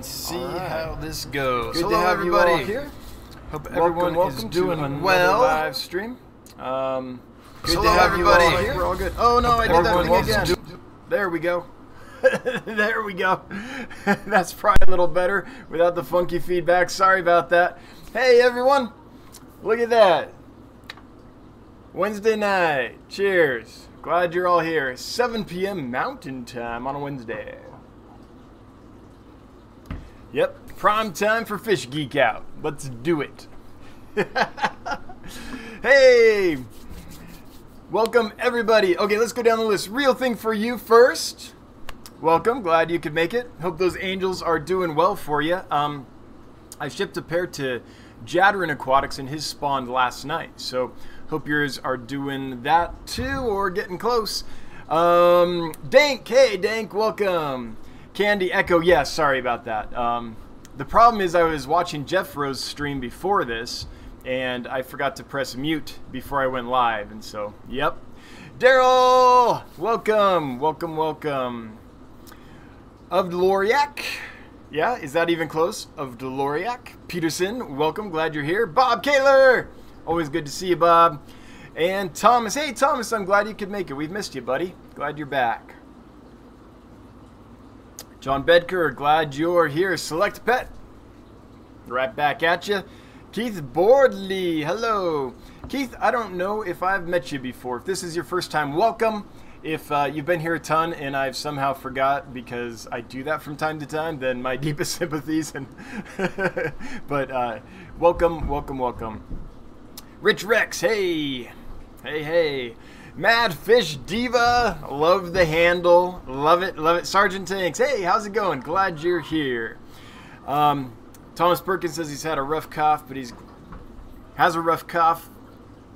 and see how this goes. Good Hello, to have everybody. you all here. Hope everyone is doing well. Live stream. Good Hello, to have everybody. you all here. We're all good. Oh no, Hope I did that everyone thing is again. There we go. There we go. That's probably a little better without the funky feedback. Sorry about that. Hey everyone, look at that. Wednesday night. Cheers. Glad you're all here. 7 p.m. Mountain Time on a Wednesday. Yep, prime time for Fish Geek Out. Let's do it. Hey! Welcome, everybody. Okay, let's go down the list. Real thing for you first. Welcome. Glad you could make it. Hope those angels are doing well for you. I shipped a pair to Jadrin Aquatics and his spawned last night. So hope yours are doing that too or getting close. Dank. Hey, Dank. Welcome. Candy Echo. Yeah, sorry about that. The problem is I was watching Jeff Rose's stream before this, and I forgot to press mute before I went live, and so, yep. Daryl! Welcome, welcome, welcome. Of Deloriac. Yeah, is that even close? Of Deloriac. Peterson, welcome, glad you're here. Bob Kaler! Always good to see you, Bob. And Thomas. Hey, Thomas, I'm glad you could make it. We've missed you, buddy. Glad you're back. John Bedker, glad you're here. Select Pet. Right back at you. Keith Boardley, hello. Keith, I don't know if I've met you before. If this is your first time, welcome. If you've been here a ton and I've somehow forgot because I do that from time to time, then my deepest sympathies. And but welcome, welcome, welcome. Rich Rex, hey. Hey, hey. Mad Fish Diva, love the handle, love it, love it. Sergeant Tanks, hey, how's it going? Glad you're here. Thomas Perkins says he's had a rough cough, but has a rough cough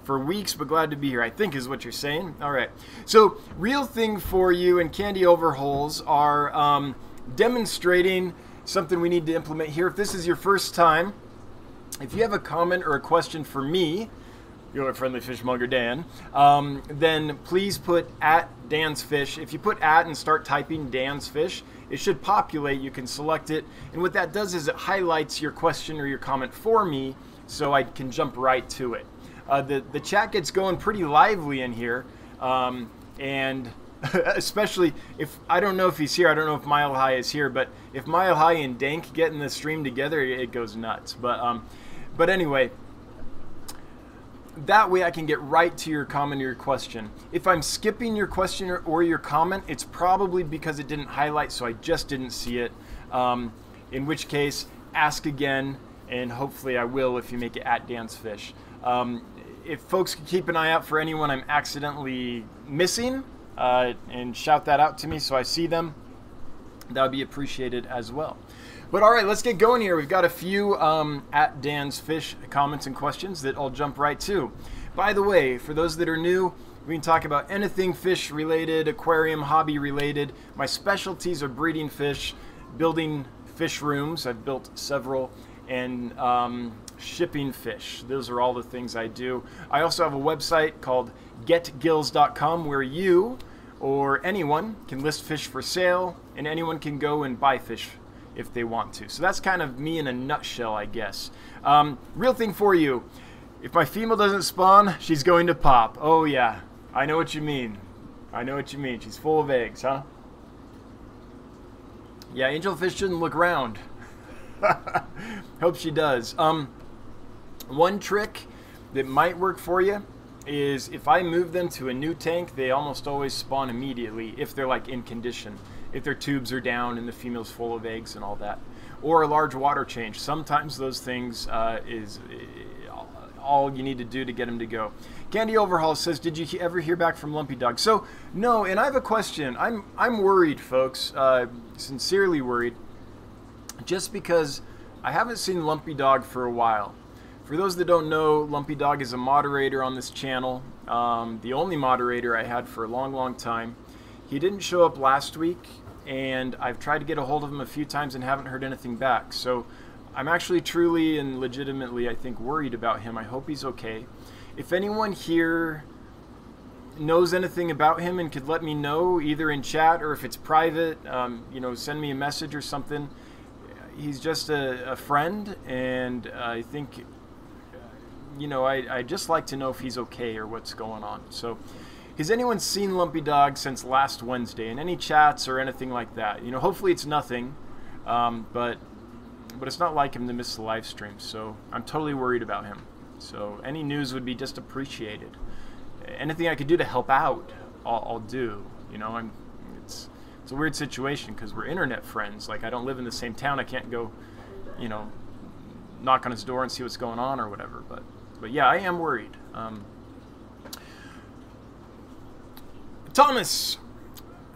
for weeks, but glad to be here, I think is what you're saying. All right. So, real thing for you and Candy Overholes are demonstrating something we need to implement here. If this is your first time, if you have a comment or a question for me, your friendly fishmonger Dan, then please put at Dan's Fish. If you put at and start typing Dan's Fish, it should populate. You can select it, and what that does is it highlights your question or your comment for me, so I can jump right to it. The chat gets going pretty lively in here, and especially if I don't know if he's here. I don't know if Mile High is here, but if Mile High and Dank get in the stream together, it goes nuts. But anyway. That way I can get right to your comment or your question. If I'm skipping your question or your comment, it's probably because it didn't highlight, so I just didn't see it. In which case, ask again, and hopefully I will if you make it at Dan's Fish. If folks could keep an eye out for anyone I'm accidentally missing, and shout that out to me so I see them, that would be appreciated as well. But all right, let's get going here. We've got a few at Dan's Fish comments and questions that I'll jump right to. By the way, for those that are new, we can talk about anything fish related, aquarium, hobby related. My specialties are breeding fish, building fish rooms. I've built several, and shipping fish. Those are all the things I do. I also have a website called getgills.com where you or anyone can list fish for sale, and anyone can go and buy fish if they want to. So that's kind of me in a nutshell, I guess. Real thing for you. If my female doesn't spawn, she's going to pop. Oh yeah, I know what you mean. I know what you mean. She's full of eggs, huh? Yeah, angelfish shouldn't look round. Hope she does. One trick that might work for you is if I move them to a new tank, they almost always spawn immediately if they're like in condition. If their tubes are down and the female's full of eggs and all that. Or a large water change. Sometimes those things is all you need to do to get them to go. Candy Overhaul says, did you ever hear back from Lumpy Dog? So, no, and I have a question. I'm worried, folks. Sincerely worried. Just because I haven't seen Lumpy Dog for a while. For those that don't know, Lumpy Dog is a moderator on this channel. The only moderator I had for a long, long time. He didn't show up last week, and I've tried to get a hold of him a few times and haven't heard anything back. So I'm actually truly and legitimately, I think, worried about him. I hope he's okay. If anyone here knows anything about him and could let me know, either in chat or if it's private, you know, send me a message or something. he's just a friend, and I think, you know, I just like to know if he's okay or what's going on. So, has anyone seen Lumpy Dog since last Wednesday? And any chats or anything like that? You know, hopefully it's nothing, but it's not like him to miss the live stream. So I'm totally worried about him. So any news would be just appreciated. Anything I could do to help out, I'll do. You know, it's a weird situation because we're internet friends. Like, I don't live in the same town. I can't go, you know, knock on his door and see what's going on or whatever. But yeah, I am worried. Thomas,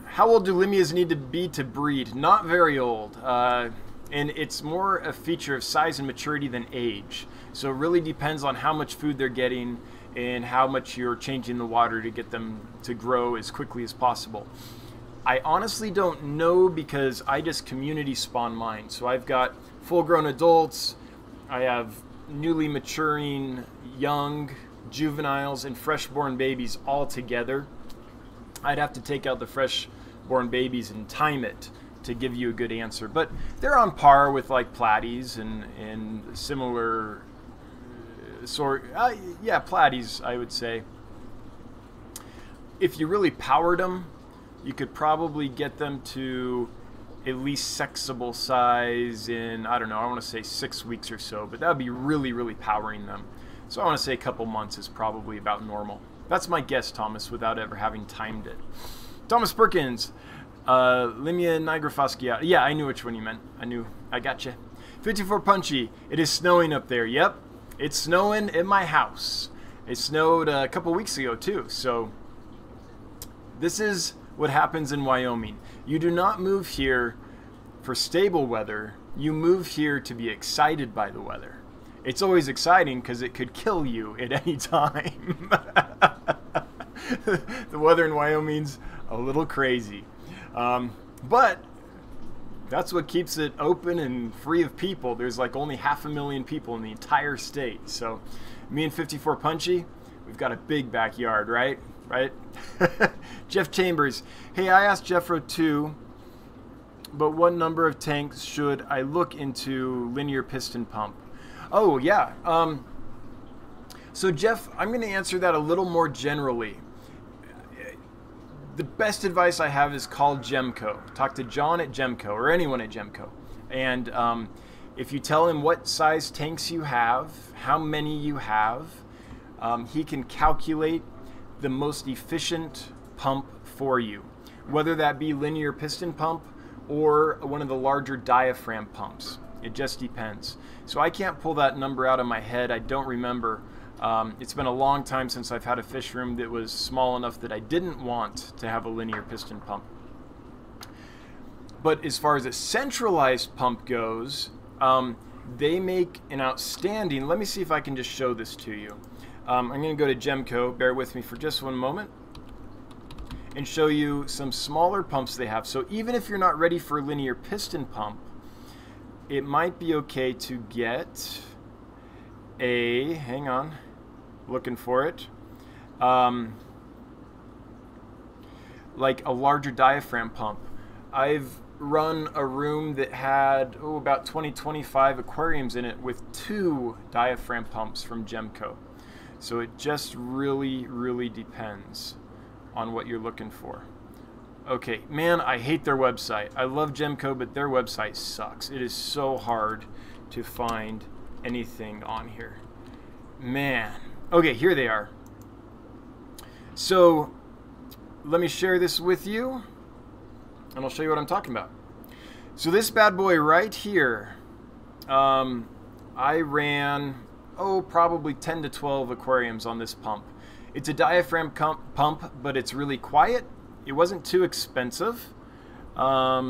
how old do Limias need to be to breed? Not very old. And it's more a feature of size and maturity than age. So it really depends on how much food they're getting and how much you're changing the water to get them to grow as quickly as possible. I honestly don't know because I just community spawn mine. So I've got full-grown adults, I have newly maturing young, juveniles, and fresh-born babies all together. I'd have to take out the fresh-born babies and time it to give you a good answer. But they're on par with like platies and similar sort. Yeah, platies, I would say. If you really powered them, you could probably get them to at least sexable size in, I don't know, I want to say 6 weeks or so. But that would be really, really powering them. So I want to say a couple months is probably about normal. That's my guess, Thomas, without ever having timed it. Thomas Perkins, Limia nigrofasciata. Yeah, I knew which one you meant. I gotcha. 54 Punchy, it is snowing up there. Yep, it's snowing in my house. It snowed a couple weeks ago, too. So this is what happens in Wyoming. You do not move here for stable weather. You move here to be excited by the weather. It's always exciting because it could kill you at any time. The weather in Wyoming's a little crazy. But that's what keeps it open and free of people. There's like only 500,000 people in the entire state. So me and 54 Punchy, we've got a big backyard, right? Right? Jeff Chambers. Hey, I asked Jeffro too, but what number of tanks should I look into linear piston pump? Oh, yeah. So, Jeff, I'm going to answer that a little more generally. The best advice I have is call Gemco. Talk to John at Gemco or anyone at Gemco. And if you tell him what size tanks you have, how many you have, he can calculate the most efficient pump for you. Whether that be linear piston pump or one of the larger diaphragm pumps. It just depends. So I can't pull that number out of my head. I don't remember. It's been a long time since I've had a fish room that was small enough that I didn't want to have a linear piston pump. But as far as a centralized pump goes, they make an outstanding... Let me see if I can just show this to you. I'm going to go to Gemco. Bear with me for just one moment. And show you some smaller pumps they have. So even if you're not ready for a linear piston pump, it might be okay to get a, hang on, looking for it, like a larger diaphragm pump. I've run a room that had, about 20-25 aquariums in it with 2 diaphragm pumps from Gemco. So it just really, really depends on what you're looking for. Okay, man, I hate their website. I love Gemco, but their website sucks. It is so hard to find anything on here. Man. Okay, here they are. So, let me share this with you, and I'll show you what I'm talking about. So this bad boy right here, I ran, probably 10 to 12 aquariums on this pump. It's a diaphragm pump, but it's really quiet. It wasn't too expensive. Let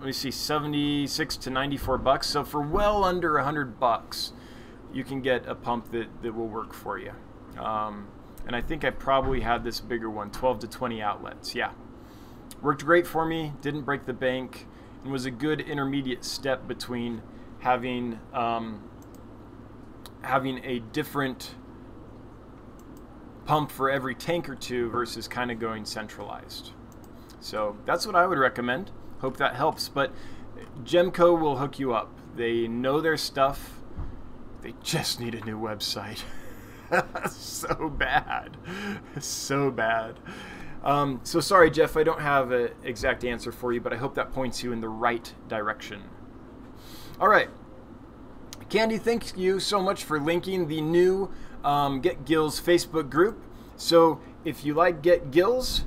me see, 76 to 94 bucks. So for well under 100 bucks, you can get a pump that will work for you. And I think I probably had this bigger one, 12 to 20 outlets. Yeah, worked great for me. Didn't break the bank, and was a good intermediate step between having a different pump for every tank or two versus kind of going centralized. So that's what I would recommend. Hope that helps. But Gemco will hook you up. They know their stuff. They just need a new website. So bad. So bad. So sorry, Jeff, I don't have an exact answer for you, but I hope that points you in the right direction. All right. Candy, thank you so much for linking the new Get Gills Facebook group. So if you like Get Gills,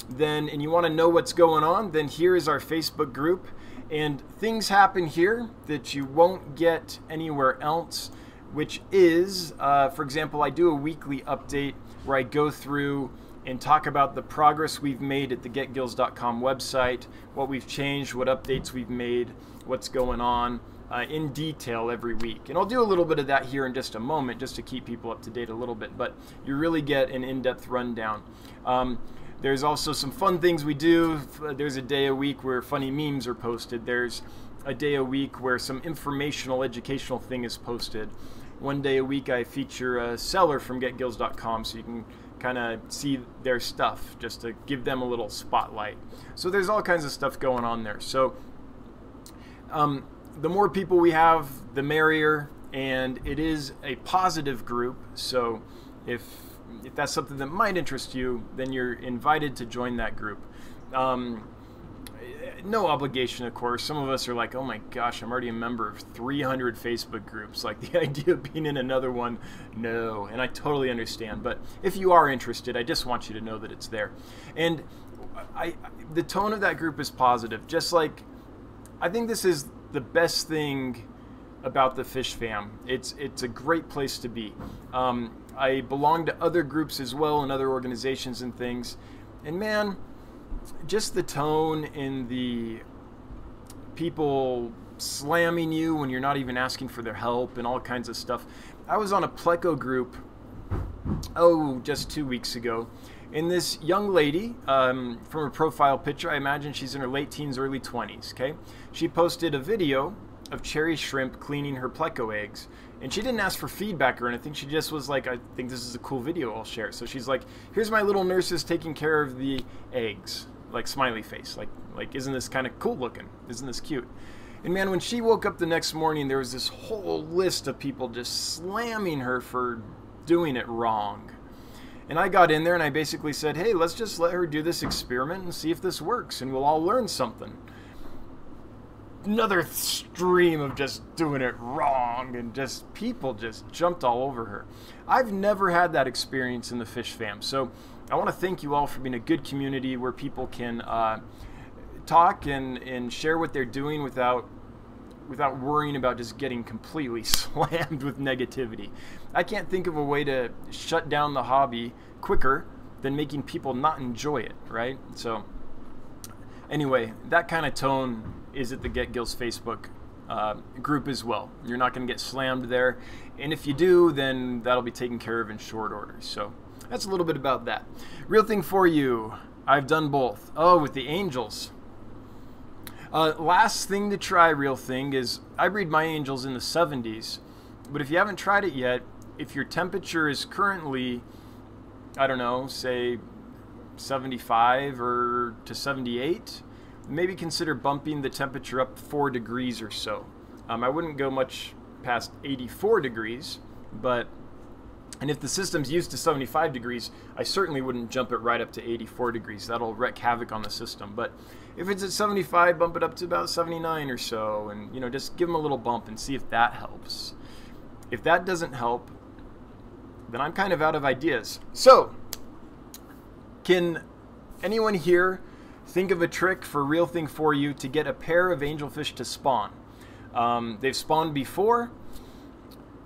then and you want to know what's going on, then here is our Facebook group. And things happen here that you won't get anywhere else, which is, for example, I do a weekly update where I go through and talk about the progress we've made at the getgills.com website, what we've changed, what updates we've made, what's going on in detail every week. And I'll do a little bit of that here in just a moment just to keep people up to date a little bit, but you really get an in-depth rundown. There's also some fun things we do. There's a day a week where funny memes are posted. There's a day a week where some informational, educational thing is posted. One day a week I feature a seller from getgills.com so you can kind of see their stuff just to give them a little spotlight. So there's all kinds of stuff going on there. So the more people we have, the merrier, and it is a positive group. So if that's something that might interest you, then you're invited to join that group. No obligation, of course. Some of us are like, oh my gosh, I'm already a member of 300 Facebook groups. Like, the idea of being in another one, no. And I totally understand. But if you are interested, I just want you to know that it's there. And the tone of that group is positive. Just like, I think this is the best thing about the Fish Fam. It's a great place to be. I belong to other groups as well and other organizations and things. And man, just the tone in the people slamming you when you're not even asking for their help and all kinds of stuff. I was on a Pleco group, just 2 weeks ago. And this young lady, from her profile picture, I imagine she's in her late teens, early 20s, okay? She posted a video of cherry shrimp cleaning her Pleco eggs. And she didn't ask for feedback or anything. She just was like, I think this is a cool video, I'll share. So she's like, here's my little nurses taking care of the eggs. Like, smiley face. Like, isn't this kind of cool looking? Isn't this cute? And man, when she woke up the next morning, there was this whole list of people just slamming her for doing it wrong. And I got in there and I basically said, hey, let's just let her do this experiment and see if this works. And we'll all learn something. Another stream of just doing it wrong, and just people just jumped all over her. I've never had that experience in the Fish Fam, so I want to thank you all for being a good community where people can talk and share what they're doing without worrying about just getting completely slammed with negativity. I can't think of a way to shut down the hobby quicker than making people not enjoy it, right? So anyway, that kind of tone is at the Get Gills Facebook group as well. You're not going to get slammed there. And if you do, then that'll be taken care of in short order. So that's a little bit about that. Real thing for you. I've done both. Oh, with the angels. Last thing to try, real thing, is I breed my angels in the 70s. But if you haven't tried it yet, if your temperature is currently, I don't know, say 75 or to 78, maybe consider bumping the temperature up 4 degrees or so. I wouldn't go much past 84 degrees, and if the system's used to 75 degrees, I certainly wouldn't jump it right up to 84 degrees. That'll wreak havoc on the system. But if it's at 75, bump it up to about 79 or so, and just give them a little bump and see if that helps. If that doesn't help, then I'm kind of out of ideas. So, can anyone here think of a trick for Real Thing for you to get a pair of angelfish to spawn? They've spawned before,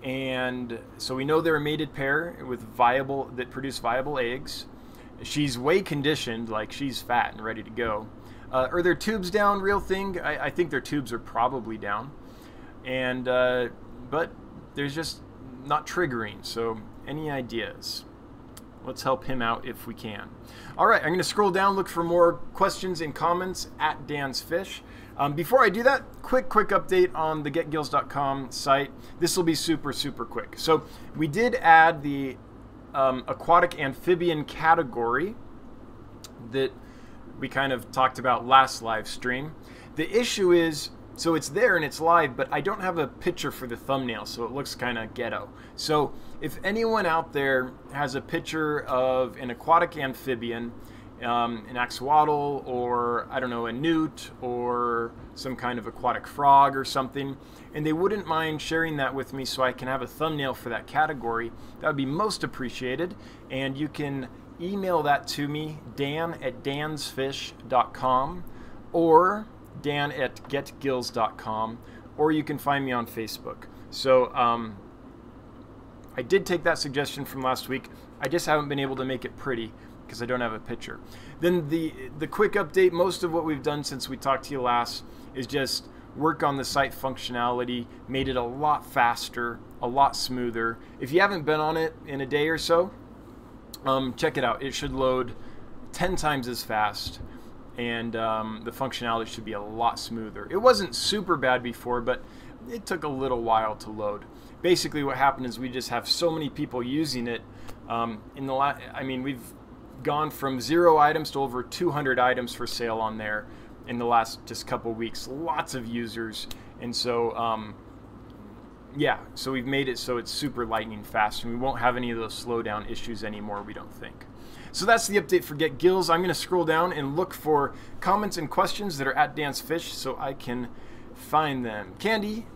and so we know they're a mated pair with that produce viable eggs. She's way conditioned, like she's fat and ready to go. Are their tubes down, Real Thing? I think their tubes are probably down, and but there's just not triggering. So any ideas? Let's help him out if we can. All right, I'm going to scroll down, look for more questions and comments at Dan's Fish. Before I do that, quick update on the getgills.com site. This will be super quick. So we did add the aquatic amphibian category that we kind of talked about last live stream. The issue is So it's there and it's live, but I don't have a picture for the thumbnail, so it looks kind of ghetto. So if anyone out there has a picture of an aquatic amphibian, an axolotl, or I don't know, a newt, or some kind of aquatic frog or something, and they wouldn't mind sharing that with me so I can have a thumbnail for that category, that would be most appreciated. And you can email that to me, dan@dansfish.com, or dan@getgills.com, or you can find me on Facebook. So I did take that suggestion from last week. I just haven't been able to make it pretty because I don't have a picture. Then the quick update, most of what we've done since we talked to you last is just work on the site functionality, made it a lot faster, a lot smoother. If you haven't been on it in a day or so, check it out. It should load 10 times as fast, and the functionality should be a lot smoother. It wasn't super bad before, but it took a little while to load. Basically what happened is we just have so many people using it. We've gone from 0 items to over 200 items for sale on there in the last just couple weeks. Lots of users, and so so we've made it so it's super lightning fast, and we won't have any of those slowdown issues anymore, we don't think. So that's the update for Get Gills. I'm going to scroll down and look for comments and questions that are at Dan's Fish so I can find them. Candy,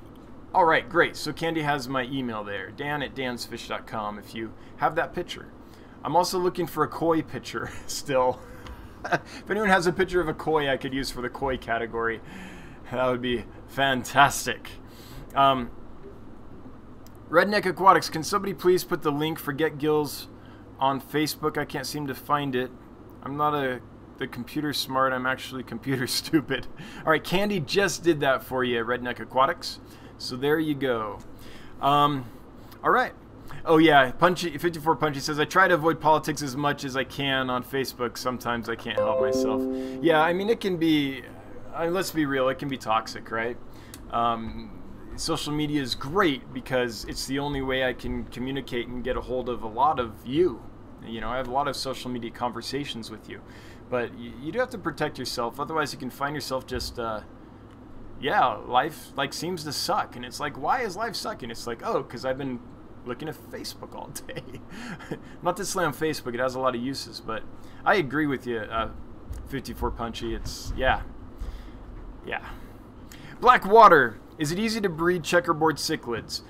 all right, great. So Candy has my email there, dan@dansfish.com, if you have that picture. I'm also looking for a koi picture still. If anyone has a picture of a koi I could use for the koi category, that would be fantastic. Redneck Aquatics, can somebody please put the link for Get Gills on Facebook? I can't seem to find it. I'm not the computer smart, I'm actually computer stupid. All right, Candy just did that for you, Redneck Aquatics. So there you go. All right. Oh yeah, Punchy 54 Punchy says, I try to avoid politics as much as I can on Facebook. Sometimes I can't help myself. Yeah, I mean, it can be, let's be real, it can be toxic, right? Social media is great because it's the only way I can communicate and get a hold of a lot of you. You know, I have a lot of social media conversations with you. But you do have to protect yourself, otherwise you can find yourself just, life seems to suck. And it's like, why is life sucking? It's like, oh, because I've been looking at Facebook all day. Not to slam Facebook, it has a lot of uses, but I agree with you, 54 Punchy. It's, yeah. Black water. Is it easy to breed checkerboard cichlids?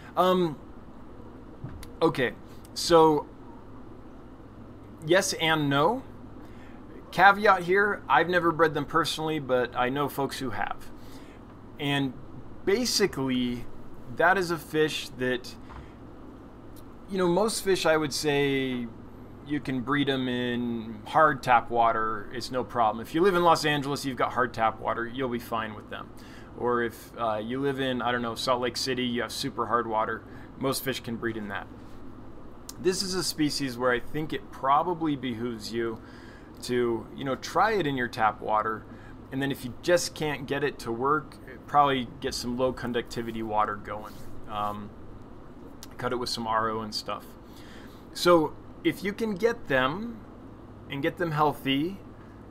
Okay, so yes and no. Caveat here, I've never bred them personally, but I know folks who have. And basically, that is a fish that, you know, most fish, I would say you can breed them in hard tap water. It's no problem. If you live in Los Angeles, you've got hard tap water, you'll be fine with them. Or if you live in, I don't know, Salt Lake City, you have super hard water, most fish can breed in that. This is a species where I think it probably behooves you to, you know, try it in your tap water, and then if you just can't get it to work, probably get some low conductivity water going. Cut it with some RO and stuff. So if you can get them and get them healthy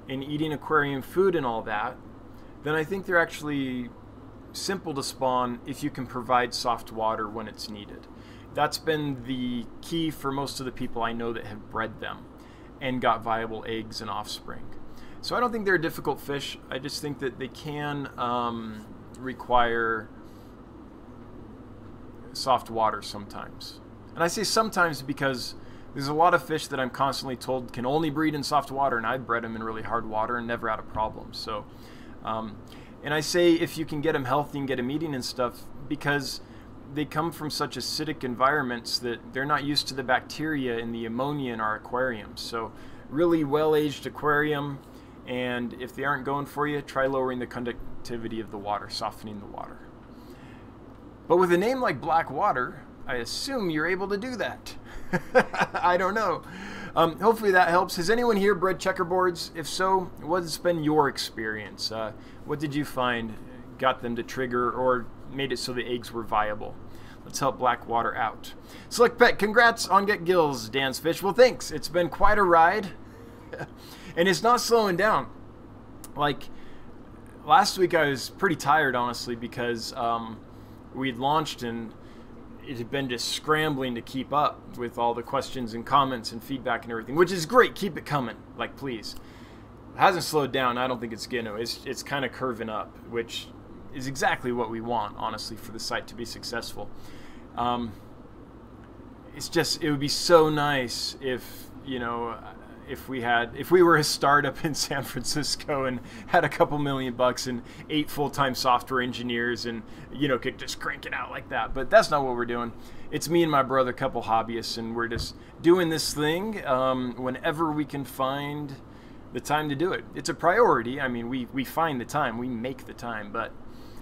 and eating aquarium food and all that, then I think they're actually simple to spawn if you can provide soft water when it's needed. That's been the key for most of the people I know that have bred them and got viable eggs and offspring. So I don't think they're a difficult fish. I just think that they can require soft water sometimes. And I say sometimes because there's a lot of fish that I'm constantly told can only breed in soft water, and I've bred them in really hard water and never had a problem. So, and I say if you can get them healthy and get them eating and stuff, because they come from such acidic environments that they're not used to the bacteria and the ammonia in our aquariums. So really well-aged aquarium, and if they aren't going for you, try lowering the conductivity of the water, softening the water. But with a name like Black Water, I assume you're able to do that. I don't know. Hopefully that helps. Has anyone here bred checkerboards? If so, what's been your experience? What did you find got them to trigger or made it so the eggs were viable? Let's help Black Water out. Select Pet, congrats on Get Gills, Dan's Fish. Well, thanks. It's been quite a ride. And it's not slowing down. Like last week I was pretty tired, honestly, because we'd launched and it had been just scrambling to keep up with all the questions and comments and feedback and everything, which is great. Keep it coming, like, please. It hasn't slowed down. I don't think it's going to. It's kind of curving up, which is exactly what we want, honestly, for the site to be successful. It's just, it would be so nice if, you know, if we were a startup in San Francisco and had a couple $1 million and 8 full-time software engineers and, you know, could just crank it out like that. But that's not what we're doing. It's me and my brother, a couple hobbyists, and we're just doing this thing whenever we can find the time to do it. It's a priority. I mean, we find the time, we make the time, but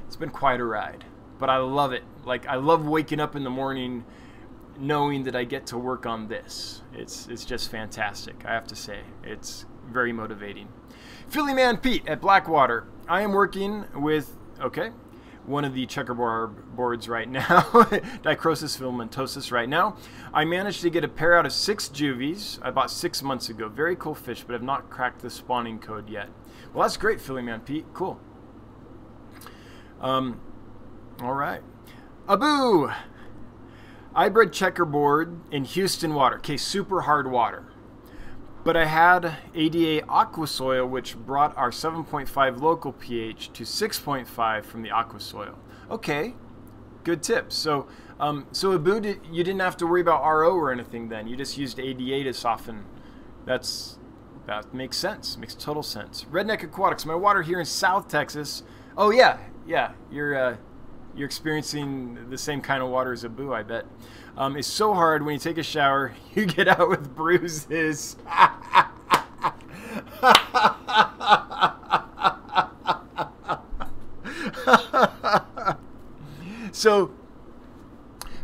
it's been quite a ride. But I love it. Like, I love waking up in the morning knowing that I get to work on this. It's just fantastic, I have to say. It's very motivating. Philly Man Pete at Blackwater. I am working with, okay, one of the checkerboard boards right now, Dichrosis filamentosus right now. I managed to get a pair out of 6 juvies I bought 6 months ago. Very cool fish, but have not cracked the spawning code yet. Well, that's great, Philly Man Pete. Cool. All right. Abu! I bred checkerboard in Houston water. Okay, super hard water. But I had ADA aqua soil, which brought our 7.5 local pH to 6.5 from the aqua soil. Okay, good tips. So, Abu, you didn't have to worry about RO or anything then. You just used ADA to soften. That makes sense. Makes total sense. Redneck Aquatics. My water here in South Texas. Oh yeah. You're experiencing the same kind of water as Abu, I bet. It's so hard when you take a shower, you get out with bruises. So,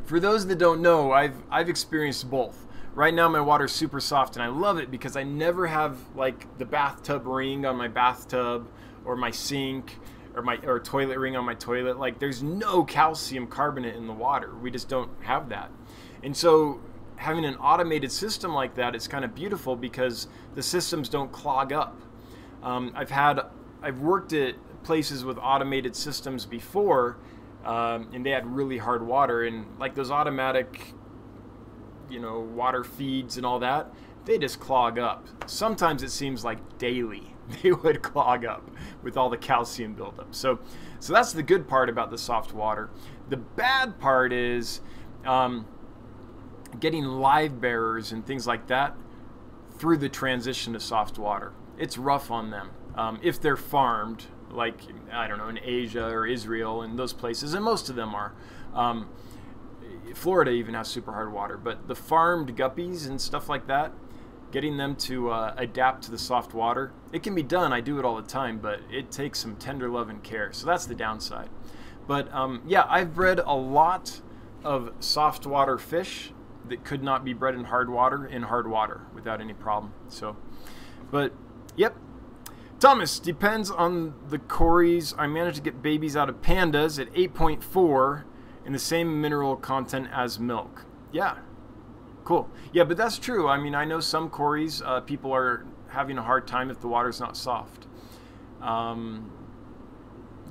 for those that don't know, I've experienced both. Right now my water's super soft and I love it because I never have like the bathtub ring on my bathtub or my sink or toilet ring on my toilet. Like, there's no calcium carbonate in the water. We just don't have that. And so having an automated system like that is kind of beautiful because the systems don't clog up. I've worked at places with automated systems before, and they had really hard water, and like those automatic, you know, water feeds and all that, they just clog up. Sometimes it seems like daily they would clog up with all the calcium buildup. So that's the good part about the soft water. The bad part is getting live bearers and things like that through the transition to soft water. It's rough on them if they're farmed, like, I don't know, in Asia or Israel and those places, and most of them are. Florida even has super hard water, but the farmed guppies and stuff like that, getting them to adapt to the soft water, it can be done. I do it all the time, but it takes some tender love and care. So that's the downside. But yeah, I've bred a lot of soft water fish that could not be bred in hard water without any problem. So, but yep. Thomas, depends on the cories. I managed to get babies out of pandas at 8.4 and the same mineral content as milk. Yeah. Cool. Yeah, but that's true. I mean, I know some cories, people are having a hard time if the water's not soft.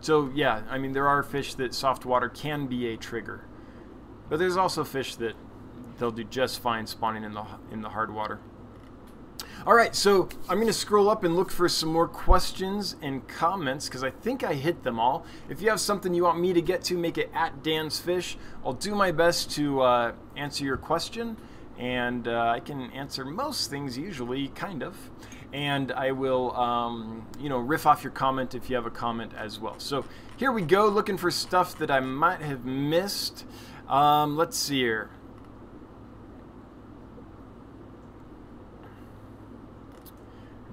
So yeah, I mean, there are fish that soft water can be a trigger, but there's also fish that they'll do just fine spawning in the hard water. All right, so I'm going to scroll up and look for some more questions and comments because I think I hit them all. If you have something you want me to get to, make it at Dan's Fish. I'll do my best to answer your question. And I can answer most things usually, kind of. And I will, you know, riff off your comment if you have a comment as well. So here we go, looking for stuff that I might have missed. Let's see here.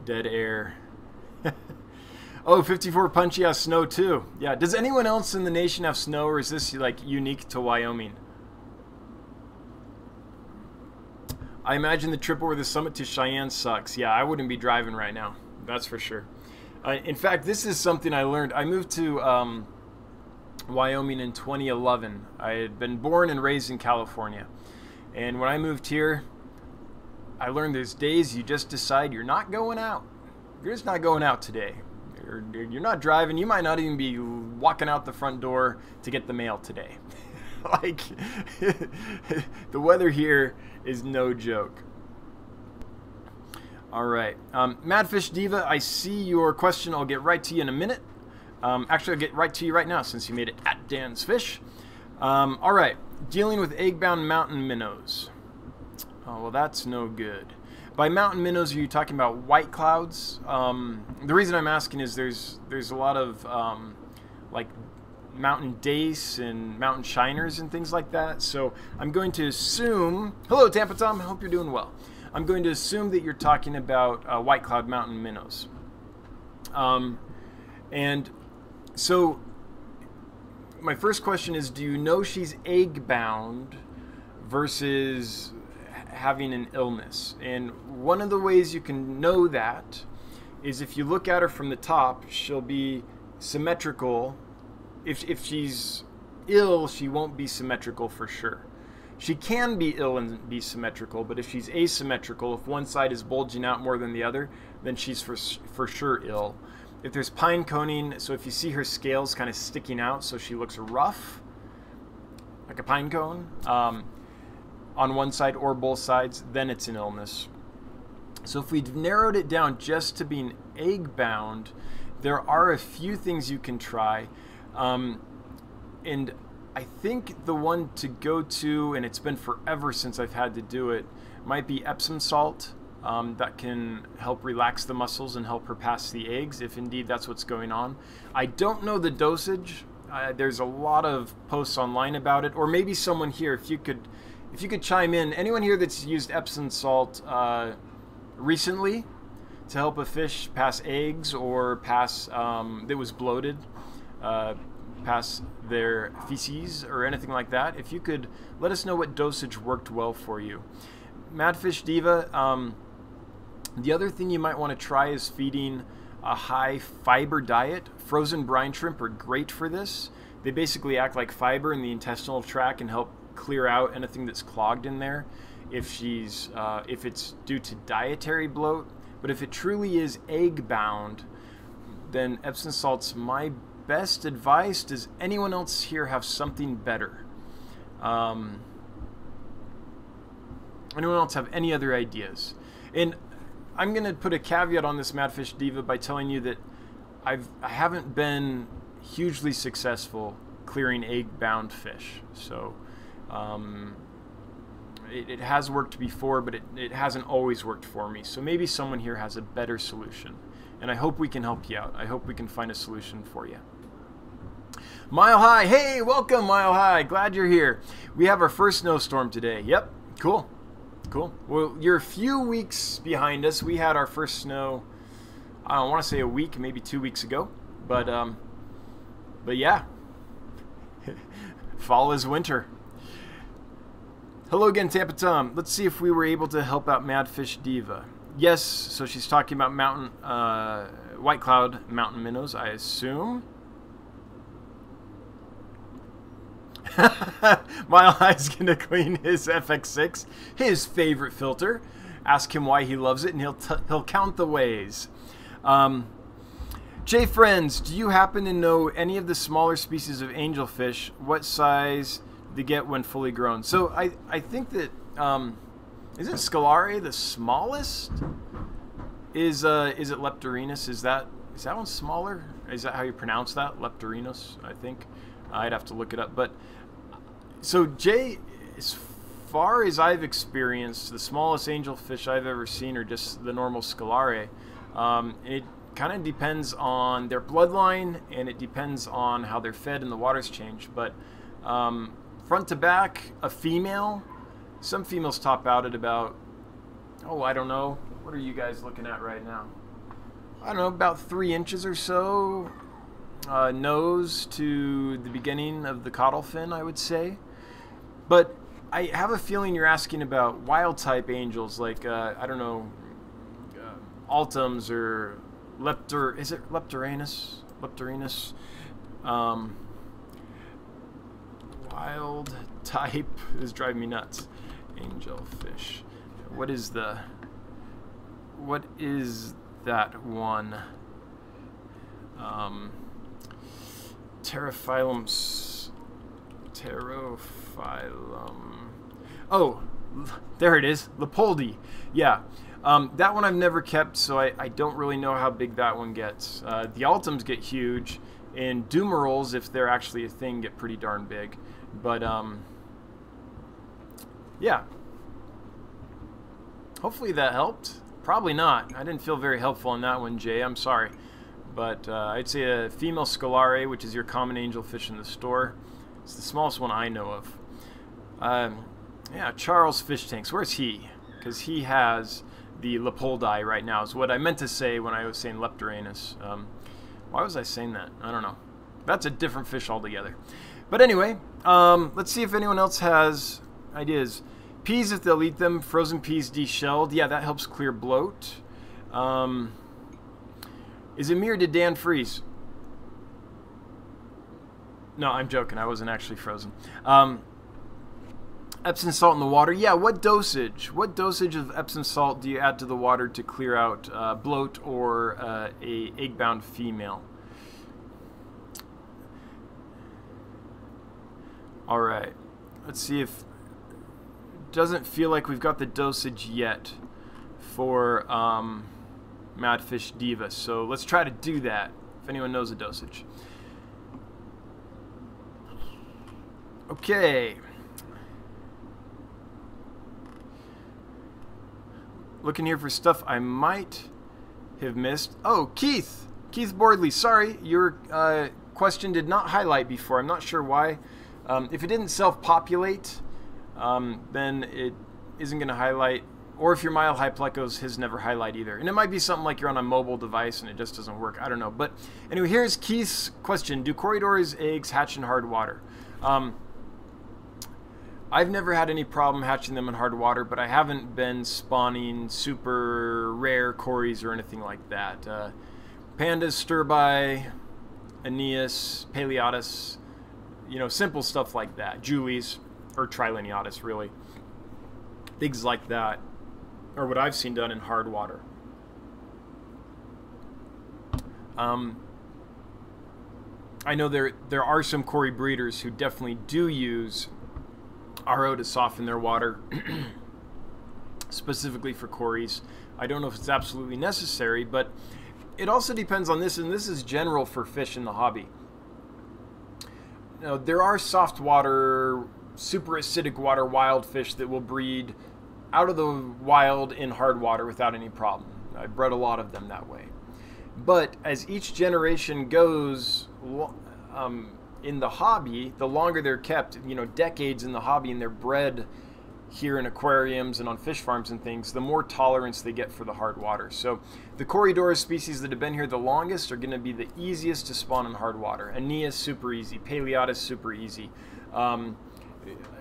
Dead air. Oh, 54 Punchy has snow too. Yeah, does anyone else in the nation have snow, or is this like unique to Wyoming? I imagine the trip over the summit to Cheyenne sucks. Yeah, I wouldn't be driving right now. That's for sure. In fact, this is something I learned. I moved to Wyoming in 2011. I had been born and raised in California. And when I moved here, I learned there's days you just decide you're not going out. You're just not going out today. you're not driving. You might not even be walking out the front door to get the mail today. Like, the weather here is no joke. All right. Madfish Diva, I see your question. I'll get right to you in a minute. Actually, I'll get right to you right now since you made it at Dan's Fish. All right. Dealing with egg-bound mountain minnows. Oh, well, that's no good. By mountain minnows, are you talking about white clouds? The reason I'm asking is there's a lot of like mountain dace and mountain shiners and things like that. So I'm going to assume... Hello, Tampa Tom. I hope you're doing well. I'm going to assume that you're talking about white cloud mountain minnows. And so my first question is, do you know she's egg-bound versus having an illness? And one of the ways you can know that is if you look at her from the top, she'll be symmetrical. If she's ill, she won't be symmetrical for sure. She can be ill and be symmetrical, but if she's asymmetrical, if one side is bulging out more than the other, then she's for sure ill. If there's pine coning, so if you see her scales kind of sticking out so she looks rough, like a pine cone, on one side or both sides, then it's an illness. So if we've narrowed it down just to being egg-bound, there are a few things you can try. And I think the one to go to, and it's been forever since I've had to do it, might be Epsom salt. That can help relax the muscles and help her pass the eggs, if indeed that's what's going on. I don't know the dosage. There's a lot of posts online about it, or maybe someone here, if you could chime in. Anyone here that's used Epsom salt recently to help a fish pass eggs or pass that was bloated, pass their feces or anything like that, if you could let us know what dosage worked well for you. Madfish Diva, the other thing you might want to try is feeding a high fiber diet. Frozen brine shrimp are great for this. They basically act like fiber in the intestinal tract and help clear out anything that's clogged in there if it's due to dietary bloat. But if it truly is egg bound, then Epsom salt's my best advice. Does anyone else here have something better? Anyone else have any other ideas? And I'm going to put a caveat on this, Madfish Diva, by telling you that I haven't been hugely successful clearing egg-bound fish. So it has worked before, but it hasn't always worked for me. So maybe someone here has a better solution. And I hope we can help you out. I hope we can find a solution for you. Mile High. Hey, welcome, Mile High. Glad you're here. We have our first snowstorm today. Yep, cool. Cool. Well, you're a few weeks behind us. We had our first snow, I don't want to say a week, maybe 2 weeks ago. But yeah. Fall is winter. Hello again, Tampa Tom. Let's see if we were able to help out Madfish Diva. Yes, so she's talking about mountain, white cloud mountain minnows, I assume. Mile High's gonna clean his FX6, his favorite filter. Ask him why he loves it, and he'll count the ways. Jay Friends, do you happen to know any of the smaller species of angelfish? What size they get when fully grown? So I think that isn't Scalare the smallest? Is it Leptorinus? Is that one smaller? Is that how you pronounce that? Leptorinus, I think. I'd have to look it up, but. So Jay, as far as I've experienced, the smallest angelfish I've ever seen are just the normal Scalare. It kind of depends on their bloodline, and it depends on how they're fed and the water's changed. But front to back, a female, some females top out at about, I don't know, what are you guys looking at right now? I don't know, about 3 inches or so. Nose to the beginning of the caudal fin, I would say. But I have a feeling you're asking about wild type angels, like I don't know, Altums or is it Leptorinus? Leptorinus. Wild type is driving me nuts. Angelfish. What is that one? Pterophyllum. Oh, there it is. Leopoldi. Yeah. That one I've never kept, so I don't really know how big that one gets. The Altums get huge, and Dumerals, if they're actually a thing, get pretty darn big. But, yeah. Hopefully that helped. Probably not. I didn't feel very helpful on that one, Jay. I'm sorry. But I'd say a female scalare, which is your common angelfish in the store. It's the smallest one I know of. Yeah, Charles Fish Tanks. Where's he? Because he has the Leopoldi right now, is what I meant to say when I was saying Leptoranus. Why was I saying that? I don't know. That's a different fish altogether. But anyway, let's see if anyone else has ideas. Peas, if they'll eat them. Frozen peas deshelled. Yeah, that helps clear bloat. Is it me or did Dan freeze? No, I'm joking. I wasn't actually frozen. Epsom salt in the water. Yeah, what dosage? What dosage of Epsom salt do you add to the water to clear out bloat or a egg-bound female? All right. Let's see if... Doesn't feel like we've got the dosage yet for Madfish Diva. So let's try to do that, if anyone knows the dosage. Okay. Looking here for stuff I might have missed. Oh, Keith! Keith Boardley, sorry, your question did not highlight before. I'm not sure why. If it didn't self-populate, then it isn't going to highlight. Or if your Mile High Plecos, his never highlight either. And it might be something like you're on a mobile device and it just doesn't work. I don't know. But anyway, here's Keith's question. Do Corydor's eggs hatch in hard water? I've never had any problem hatching them in hard water, but I haven't been spawning super rare cories or anything like that. Pandas, Sturbai, Aeneas, Paleotis, you know, simple stuff like that. Julies, or Trileniatus, really. Things like that are what I've seen done in hard water. I know there are some cory breeders who definitely do use RO to soften their water, specifically for cories. I don't know if it's absolutely necessary, but it also depends on this, and this is general for fish in the hobby. Now, there are soft water, super acidic water wild fish that will breed out of the wild in hard water without any problem. I've bred a lot of them that way. But as each generation goes in the hobby, the longer they're kept, you know, decades in the hobby, and they're bred here in aquariums and on fish farms and things, the more tolerance they get for the hard water. So the Corydorus species that have been here the longest are going to be the easiest to spawn in hard water. Aeneas, super easy. Paleotis, super easy.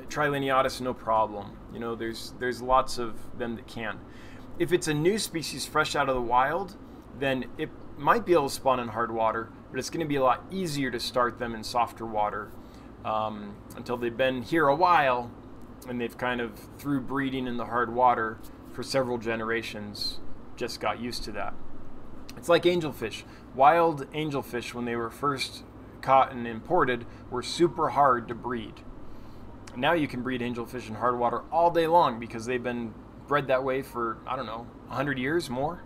Trileniatus, no problem. You know, there's lots of them that can. If it's a new species fresh out of the wild, then it might be able to spawn in hard water, but it's going to be a lot easier to start them in softer water until they've been here a while and they've kind of, through breeding in the hard water for several generations, just got used to that. It's like angelfish. Wild angelfish, when they were first caught and imported, were super hard to breed. Now you can breed angelfish in hard water all day long because they've been bred that way for, I don't know, 100 years more.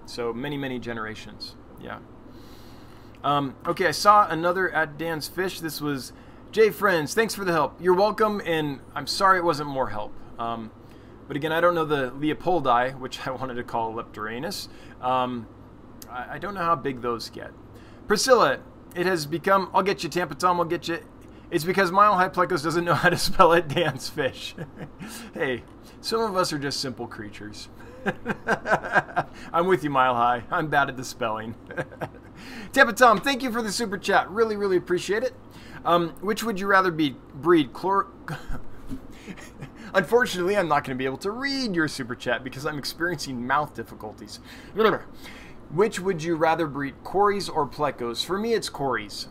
So many, many generations. Yeah. Okay, I saw another at Dan's Fish. This was Jay Friends. Thanks for the help. You're welcome, and I'm sorry it wasn't more help. But again, I don't know the Leopoldi, which I wanted to call Leptoranus. I don't know how big those get. Priscilla, it has become, I'll get you, Tampa Tom, I'll get you. It's because Mile High Plecos doesn't know how to spell it, Dan's Fish. Hey, some of us are just simple creatures. I'm with you, Mile High. I'm bad at the spelling. Tampa Tom, thank you for the super chat. Really, really appreciate it. Which would you rather breed? Unfortunately, I'm not going to be able to read your super chat because I'm experiencing mouth difficulties. Which would you rather breed, cories or plecos? For me, it's cories.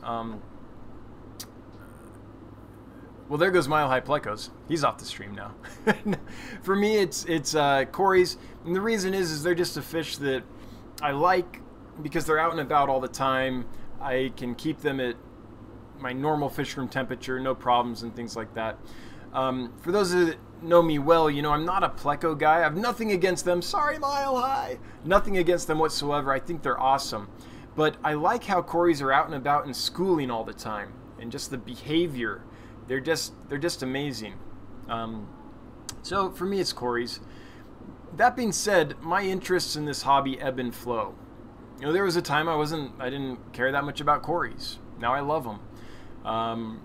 Well, there goes Mile High Plecos. He's off the stream now. For me, it's cories, and the reason is they're just a fish that I like because they're out and about all the time. I can keep them at my normal fish room temperature, no problems and things like that. For those that know me well, you know I'm not a pleco guy. I have nothing against them. Sorry, Mile High. Nothing against them whatsoever. I think they're awesome. But I like how Corys are out and about and schooling all the time, and just the behavior. They're just amazing. So for me, it's Corys. That being said, my interests in this hobby ebb and flow. You know, there was a time I didn't care that much about Corys. Now I love them.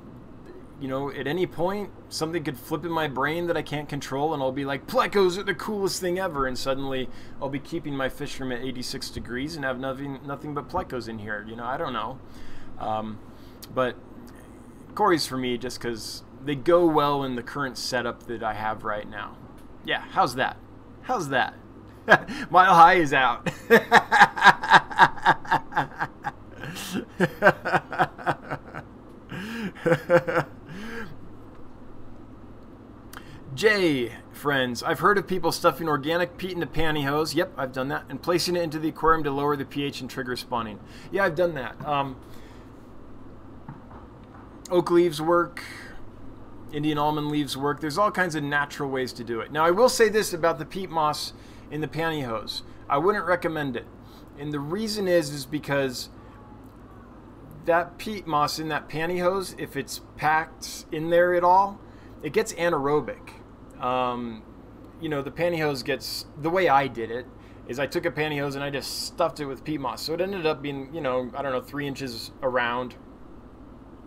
You know, at any point, something could flip in my brain that I can't control, and I'll be like, plecos are the coolest thing ever, and suddenly I'll be keeping my fish room at 86 degrees and have nothing but plecos in here. You know, I don't know. But Corys for me, just because they go well in the current setup that I have right now. Yeah, how's that? How's that? Mile High is out. Jay, friends, I've heard of people stuffing organic peat into pantyhose. Yep, I've done that. And placing it into the aquarium to lower the pH and trigger spawning. Yeah, I've done that. Oak leaves work. Indian almond leaves work. There's all kinds of natural ways to do it. Now, I will say this about the peat moss in the pantyhose. I wouldn't recommend it. And the reason is because that peat moss in that pantyhose, if it's packed in there at all, it gets anaerobic. You know, the pantyhose gets, the way I did it is I took a pantyhose and I just stuffed it with peat moss. So it ended up being, you know, I don't know, 3 inches around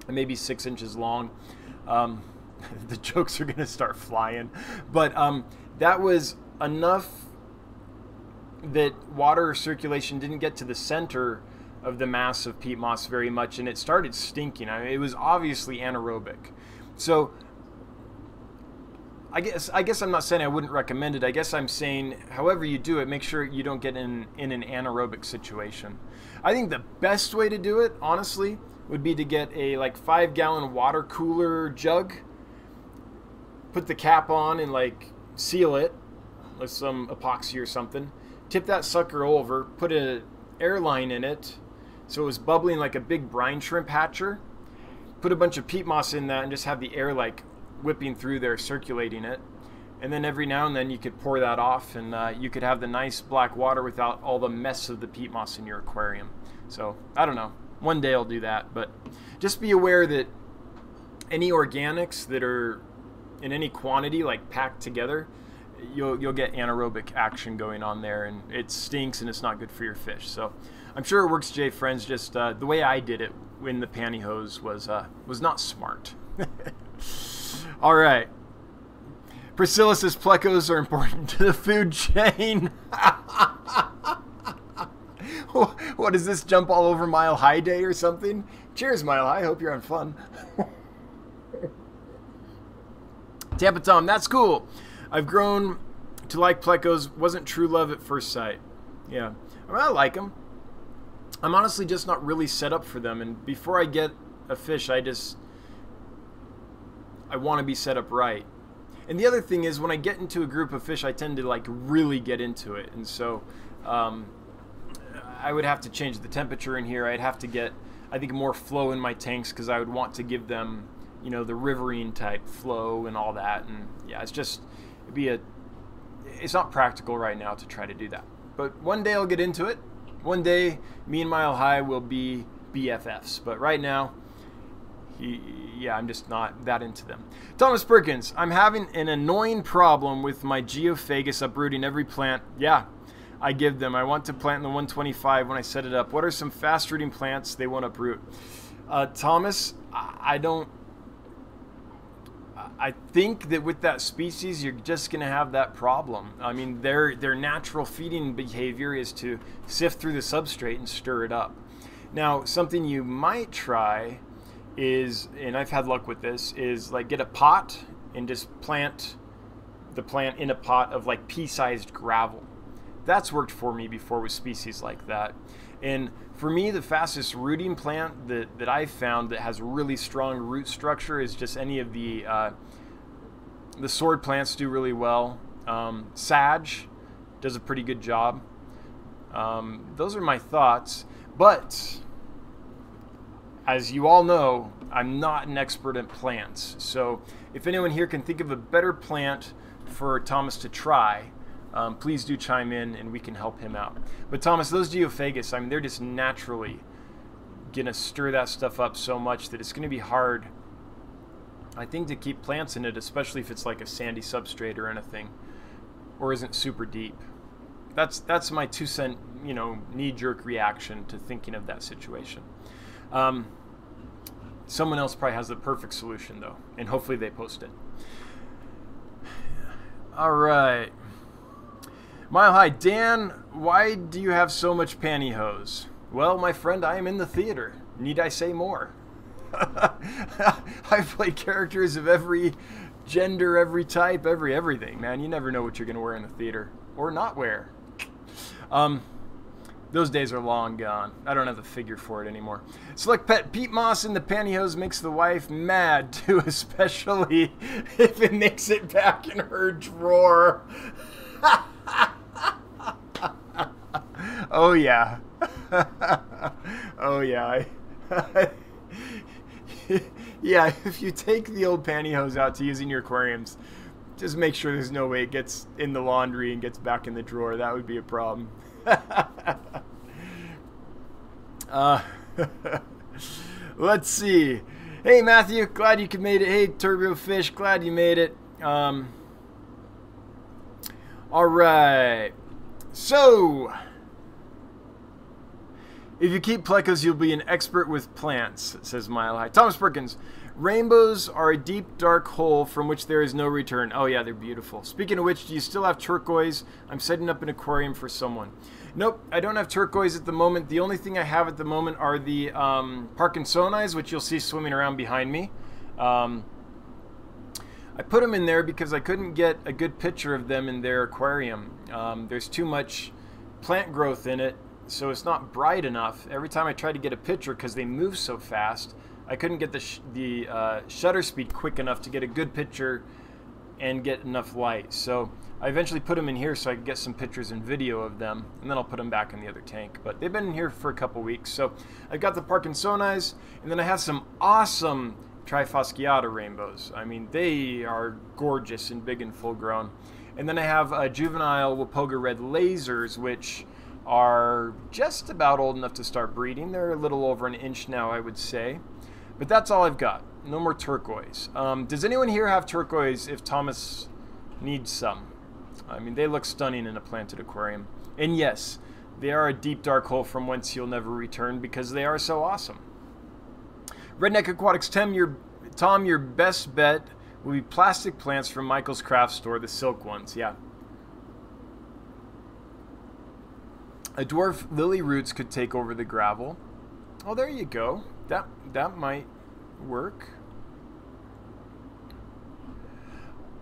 and maybe 6 inches long. The jokes are going to start flying. But that was enough that water circulation didn't get to the center of the mass of peat moss very much, and it started stinking. I mean, it was obviously anaerobic. So I guess I'm not saying I wouldn't recommend it. I guess I'm saying however you do it, make sure you don't get in an anaerobic situation. I think the best way to do it, honestly, would be to get a like 5-gallon water cooler jug, put the cap on and like seal it with some epoxy or something, tip that sucker over, put an airline in it so it was bubbling like a big brine shrimp hatcher, put a bunch of peat moss in that and just have the air like whipping through there, circulating it. And then every now and then you could pour that off, and you could have the nice black water without all the mess of the peat moss in your aquarium. So I don't know, one day I'll do that, but just be aware that any organics that are in any quantity, like packed together, you'll get anaerobic action going on there, and it stinks and it's not good for your fish. So I'm sure it works, Jay, friends. Just the way I did it in the pantyhose was not smart. All right. Priscilla says plecos are important to the food chain. What is this, jump all over Mile High Day or something? Cheers, Mile High. Hope you're having fun. Tampa Tom, that's cool. I've grown to like plecos. Wasn't true love at first sight. Yeah, I mean, I like them. I'm honestly just not really set up for them. And before I get a fish, I want to be set up right. And the other thing is, when I get into a group of fish, I tend to like really get into it. And so I would have to change the temperature in here. I'd have to get, I think, more flow in my tanks, because I would want to give them, you know, the riverine type flow and all that. And yeah, it's not practical right now to try to do that. But one day I'll get into it. One day me and Mile High will be BFFs. But right now, yeah, I'm just not that into them. Thomas Perkins, I'm having an annoying problem with my geophagus uprooting every plant. Yeah, I give them. I want to plant in the 125 when I set it up. What are some fast rooting plants they won't uproot? Thomas, I think that with that species, you're just going to have that problem. I mean, their natural feeding behavior is to sift through the substrate and stir it up. Now, something you might try is, and I've had luck with this, is like get a pot and just plant the plant in a pot of like pea-sized gravel. That's worked for me before with species like that. And for me, the fastest rooting plant that I've found that has really strong root structure is just any of the sword plants do really well. Sage does a pretty good job. Those are my thoughts. But as you all know, I'm not an expert at plants. So if anyone here can think of a better plant for Thomas to try, please do chime in and we can help him out. But Thomas, those geophagus, I mean, they're just naturally going to stir that stuff up so much that it's going to be hard, I think, to keep plants in it, especially if it's like a sandy substrate or anything, or isn't super deep. That's my 2-cent, you know, knee-jerk reaction to thinking of that situation. Someone else probably has the perfect solution, though, and hopefully they post it. All right. Mile High, Dan, why do you have so much pantyhose? Well, my friend, I am in the theater. Need I say more? I play characters of every gender, every type, everything, man. You never know what you're going to wear in the theater. Or not wear. Those days are long gone. I don't have the figure for it anymore. Select Pet, Pete Moss in the pantyhose makes the wife mad too, especially if it makes it back in her drawer. Oh yeah. Oh yeah. Yeah, if you take the old pantyhose out to use in your aquariums, just make sure there's no way it gets in the laundry and gets back in the drawer. That would be a problem. Let's see. Hey Matthew, glad you made it. Hey Turbo Fish, glad you made it. All right. So, if you keep plecos, you'll be an expert with plants, says Mile High. Thomas Perkins, rainbows are a deep, dark hole from which there is no return. Oh yeah, they're beautiful. Speaking of which, do you still have turquoise? I'm setting up an aquarium for someone. Nope, I don't have turquoise at the moment. The only thing I have at the moment are the Parkinsonais, which you'll see swimming around behind me. I put them in there because I couldn't get a good picture of them in their aquarium. There's too much plant growth in it, so it's not bright enough. Every time I tried to get a picture, because they move so fast, I couldn't get the shutter speed quick enough to get a good picture and get enough light. So I eventually put them in here so I could get some pictures and video of them, and then I'll put them back in the other tank. But they've been in here for a couple weeks. So I've got the Parkinsonais, and then I have some awesome Trifasciata rainbows. I mean, they are gorgeous and big and full grown. And then I have juvenile Wapoga red lasers, which are just about old enough to start breeding. They're a little over an inch now, I would say. But that's all I've got. No more turquoise. Does anyone here have turquoise if Thomas needs some? I mean, they look stunning in a planted aquarium. And yes, they are a deep dark hole from whence you'll never return because they are so awesome. Redneck Aquatics, Tom, your best bet will be plastic plants from Michael's Craft Store, the silk ones, yeah. A dwarf lily roots could take over the gravel. Oh, there you go. That might work.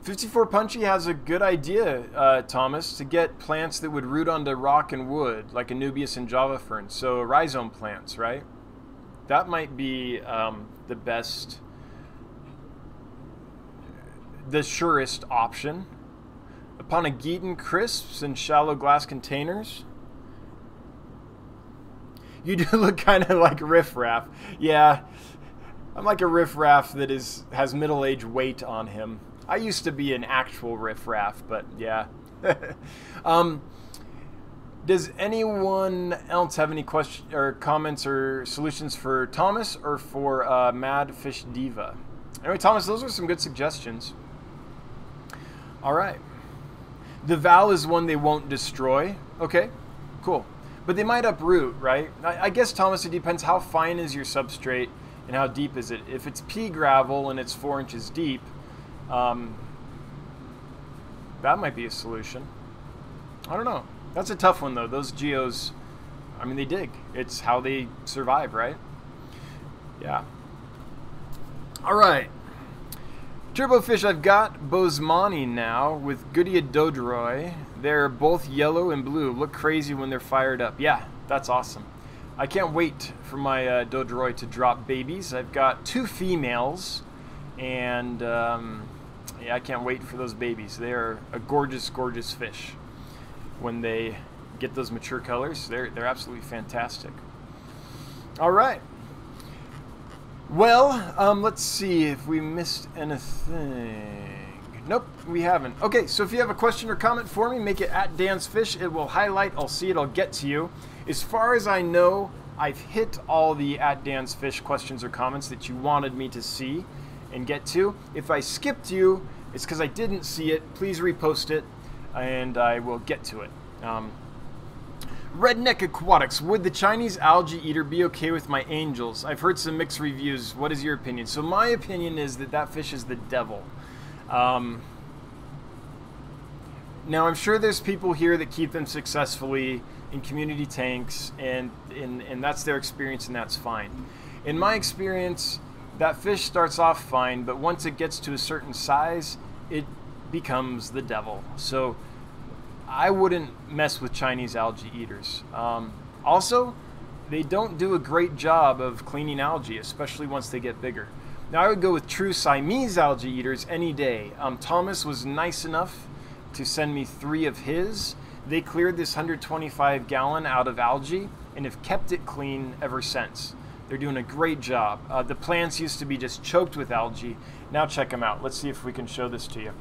54 Punchy has a good idea, Thomas, to get plants that would root onto rock and wood, like Anubias and Java fern. So rhizome plants, right? That might be the best, the surest option. Aponogeton crisps in shallow glass containers. You do look kind of like Riff Raff. Yeah, I'm like a Riff Raff that has middle-aged weight on him. I used to be an actual Riff Raff, but yeah. Does anyone else have any questions or comments or solutions for Thomas or for Mad Fish Diva? Anyway, Thomas, those are some good suggestions. All right. The Val is one they won't destroy. Okay, cool. But they might uproot, right? I guess, Thomas, it depends how fine is your substrate and how deep is it. If it's pea gravel and it's 4 inches deep, that might be a solution. I don't know. That's a tough one, though. Those geos, I mean, they dig. It's how they survive, right? Yeah. All right. Turbofish, I've got Bosemani now with Goodia Dodroi. They're both yellow and blue. Look crazy when they're fired up. Yeah, that's awesome. I can't wait for my Dodroi to drop babies. I've got 2 females, and yeah, I can't wait for those babies. They are a gorgeous, gorgeous fish. When they get those mature colors, they're absolutely fantastic. All right. Well, let's see if we missed anything. Nope, we haven't. Okay, so if you have a question or comment for me, make it at Dan's Fish. It will highlight, I'll see it, I'll get to you. As far as I know, I've hit all the at Dan's Fish questions or comments that you wanted me to see and get to. If I skipped you, it's because I didn't see it. Please repost it, and I will get to it. Redneck Aquatics, would the Chinese algae eater be okay with my angels? I've heard some mixed reviews. What is your opinion? So my opinion is that that fish is the devil. Now I'm sure there's people here that keep them successfully in community tanks, and that's their experience, and that's fine. In my experience, that fish starts off fine, but once it gets to a certain size, it becomes the devil. So I wouldn't mess with Chinese algae eaters. Also, they don't do a great job of cleaning algae, especially once they get bigger. Now, I would go with true Siamese algae eaters any day. Thomas was nice enough to send me 3 of his. They cleared this 125-gallon out of algae and have kept it clean ever since. They're doing a great job. The plants used to be just choked with algae. Now check them out. Let's see if we can show this to you.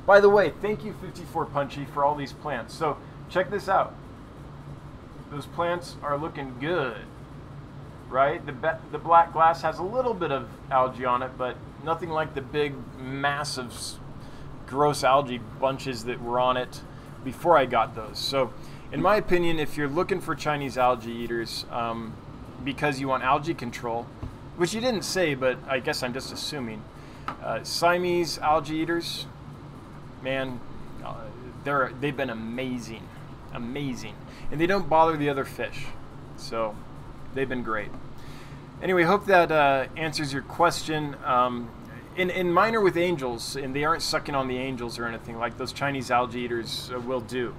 By the way, thank you 54 Punchy for all these plants. So check this out. Those plants are looking good, right? The black glass has a little bit of algae on it, but nothing like the big, massive, gross algae bunches that were on it before I got those. So in my opinion, if you're looking for Chinese algae eaters because you want algae control, which you didn't say, but I guess I'm just assuming, Siamese algae eaters, man, they've been amazing, and they don't bother the other fish, so they've been great. Anyway, hope that answers your question. In minor with angels, and they aren't sucking on the angels or anything like those Chinese algae eaters will do.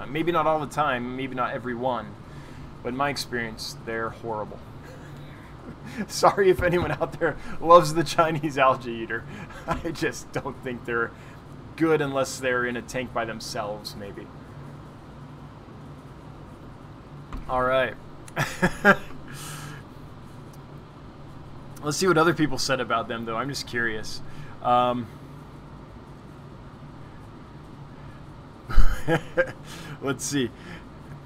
Maybe not all the time, maybe not every one, but in my experience, they're horrible. Sorry if anyone out there loves the Chinese algae eater. I just don't think they're good unless they're in a tank by themselves, maybe. All right. Let's see what other people said about them, though. I'm just curious. Let's see.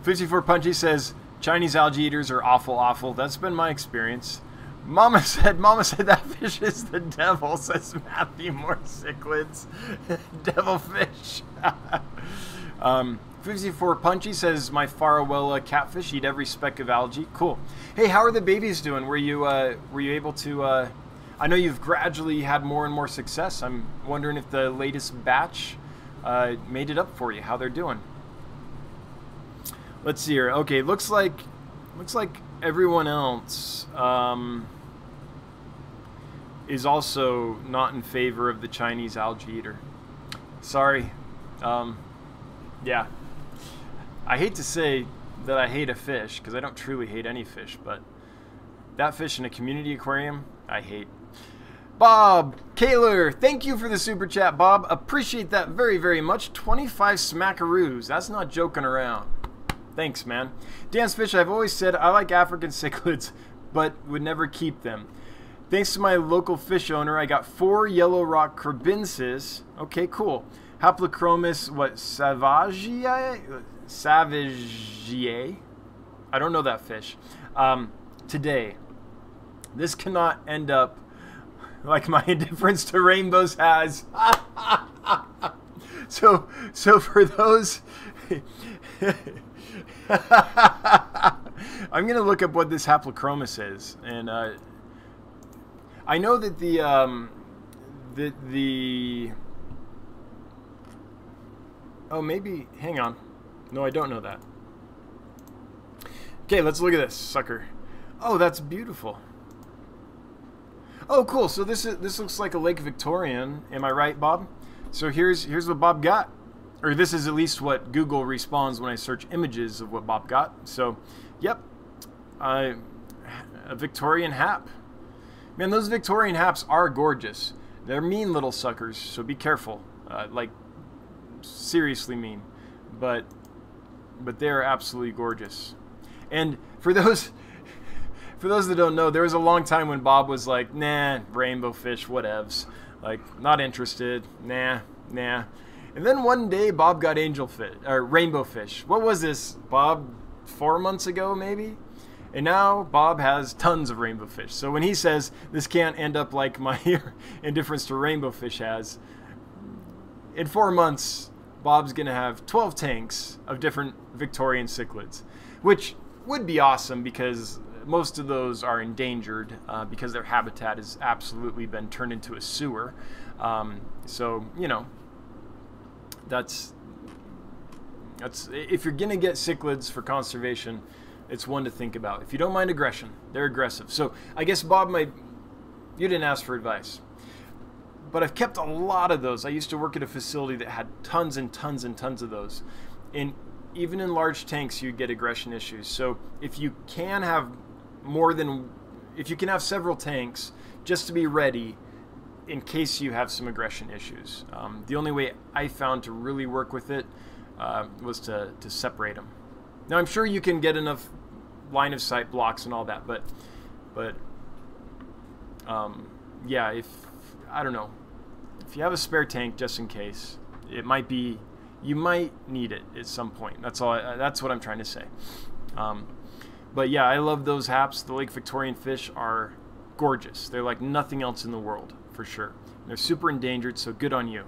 54 Punchy says, Chinese algae eaters are awful, awful. That's been my experience. Mama said that fish is the devil, says Matthew Moore Cichlids. Devilfish. 54 Punchy says, my Farawella catfish eat every speck of algae. Cool. Hey, how are the babies doing? Were you able to, I know you've gradually had more and more success. I'm wondering if the latest batch made it up for you, how they're doing. Let's see here. Okay, looks like everyone else is also not in favor of the Chinese algae eater. Sorry. Yeah. I hate to say that I hate a fish, because I don't truly hate any fish, but that fish in a community aquarium, I hate. Bob Kaler, thank you for the super chat, Bob. Appreciate that very, very much. 25 smackaroos. That's not joking around. Thanks, man. Dan's Fish, I've always said I like African cichlids, but would never keep them. Thanks to my local fish owner, I got 4 yellow rock crabinces. Okay, cool. Haplochromis, what, Savagier? I don't know that fish. Today. This cannot end up like my indifference to rainbows has. So for those... I'm going to look up what this Haplochromis is. And I know that the oh, maybe, hang on. No, I don't know that. Okay, let's look at this sucker. Oh, that's beautiful. Oh, cool. So this looks like a Lake Victorian. Am I right, Bob? So here's what Bob got. Or this is at least what Google responds when I search images of what Bob got. So, yep. A Victorian hap. Man, those Victorian haps are gorgeous. They're mean little suckers, so be careful. Like, seriously mean. But they're absolutely gorgeous. And for those For those that don't know, there was a long time when Bob was like, nah, rainbow fish, whatevs. Like, not interested. Nah. And then one day, Bob got rainbow fish. What was this, Bob? 4 months ago, maybe? And now Bob has tons of rainbow fish. So when he says this can't end up like my indifference to rainbow fish has, in 4 months, Bob's going to have 12 tanks of different Victorian cichlids, which would be awesome because most of those are endangered because their habitat has absolutely been turned into a sewer. So, you know, that's if you're going to get cichlids for conservation, it's one to think about. If you don't mind aggression, they're aggressive. So I guess, Bob, you didn't ask for advice. But I've kept a lot of those. I used to work at a facility that had tons and tons and tons of those. And even in large tanks, you get aggression issues. So if you can have several tanks, just to be ready in case you have some aggression issues. The only way I found to really work with it was to separate them. Now I'm sure you can get enough line of sight blocks and all that, but yeah, I don't know, if you have a spare tank just in case, you might need it at some point. That's what I'm trying to say. But yeah, I love those haps. The Lake Victorian fish are gorgeous. They're like nothing else in the world, for sure. They're super endangered, so good on you.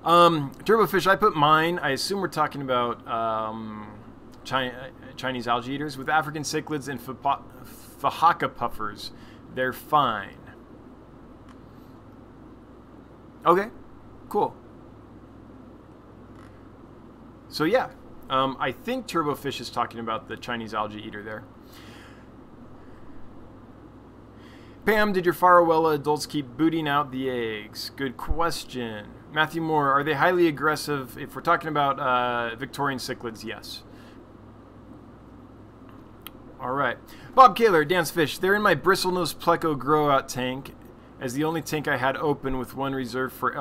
Turbofish, I put mine. I assume we're talking about Chinese algae eaters with African cichlids and Fahaka puffers. They're fine. Okay, cool. So yeah, I think Turbofish is talking about the Chinese algae eater there. Pam, did your Farowella adults keep booting out the eggs? Good question. Matthew Moore, are they highly aggressive? If we're talking about Victorian cichlids, yes. All right. Bob Kaler, Dance Fish, they're in my bristlenose pleco grow-out tank as the only tank I had open with one reserved for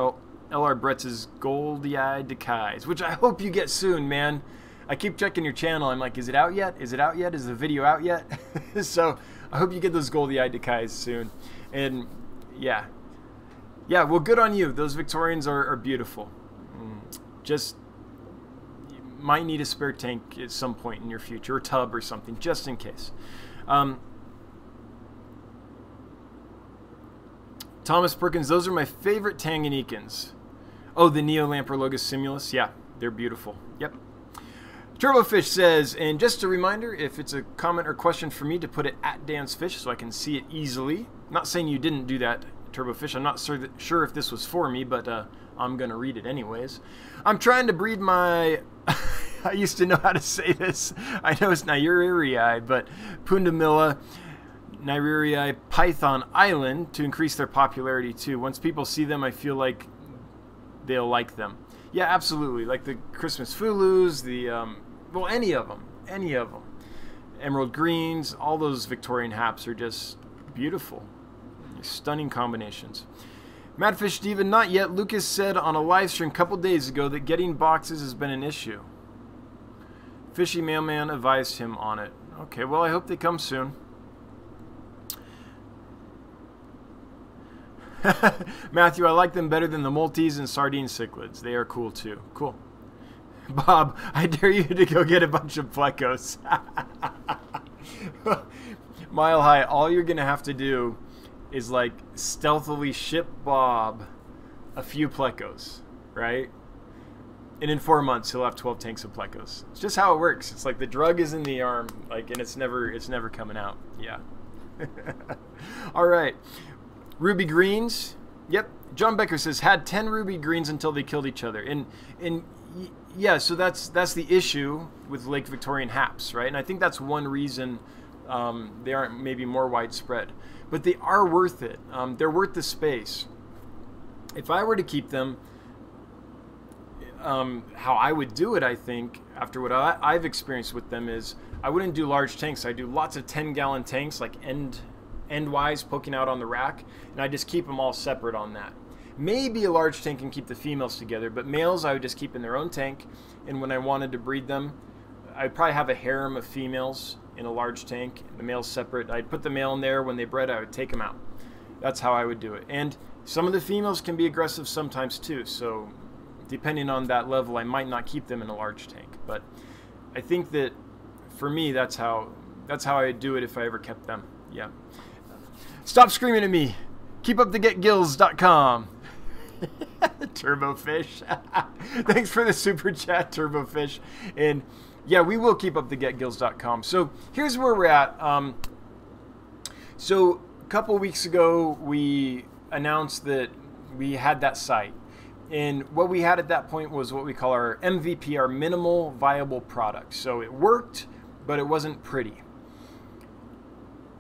L.R. Bretz's goldie-eyed decais, which I hope you get soon, man. I keep checking your channel. I'm like, is it out yet? Is it out yet? Is the video out yet? So I hope you get those goldie-eyed decais soon. And yeah, well, good on you. Those Victorians are beautiful. Just you might need a spare tank at some point in your future, or tub or something, just in case. Thomas Perkins, those are my favorite Tanganyikans. Oh, the Neolamprologus simulus? Yeah, they're beautiful. Yep. Turbofish says, and just a reminder, if it's a comment or question for me, to put it at DanceFish so I can see it easily. Not saying you didn't do that, Turbofish. I'm not sure if this was for me, but I'm going to read it anyways. I'm trying to breed my... I used to know how to say this. I know it's Nyrerii, but Pundamilla Nyrerii Python Island to increase their popularity too. Once people see them, I feel like they'll like them. Yeah, absolutely. Like the Christmas Fulus, the well, any of them. Emerald greens, all those Victorian haps are just beautiful. Stunning combinations. Madfish Steven, not yet. Lucas said on a live stream a couple days ago that getting boxes has been an issue. Fishy Mailman advised him on it. Okay, well, I hope they come soon. Matthew, I like them better than the Maltese and sardine cichlids. They are cool too. Cool. Bob, I dare you to go get a bunch of plecos. Mile High, all you're going to have to do is like stealthily ship Bob a few plecos, right? And in 4 months, he'll have 12 tanks of plecos. It's just how it works. It's like the drug is in the arm, like, and it's never coming out. Yeah. All right. Ruby greens. Yep. John Becker says had 10 ruby greens until they killed each other. And yeah, so that's the issue with Lake Victorian haps, right? And I think that's one reason they aren't maybe more widespread. But they are worth it. They're worth the space. If I were to keep them, how I would do it, I think, after what I've experienced with them is I wouldn't do large tanks. I do lots of 10-gallon tanks, like endwise poking out on the rack, and I just keep them all separate on that. Maybe a large tank can keep the females together, but males I would just keep in their own tank, and when I wanted to breed them, I'd probably have a harem of females in a large tank, the male's separate. I'd put the male in there. When they bred, I would take them out. That's how I would do it. And some of the females can be aggressive sometimes too, so depending on that level, I might not keep them in a large tank. But I think that for me, that's how I would do it if I ever kept them. Yeah. Stop screaming at me. KeepUpTheGetGills.com. Turbofish. Thanks for the super chat, Turbofish. And yeah, we will keep up the getgills.com. So here's where we're at. So a couple weeks ago, we announced that we had that site. And what we had at that point was what we call our MVP, our minimal viable product. So it worked, but it wasn't pretty.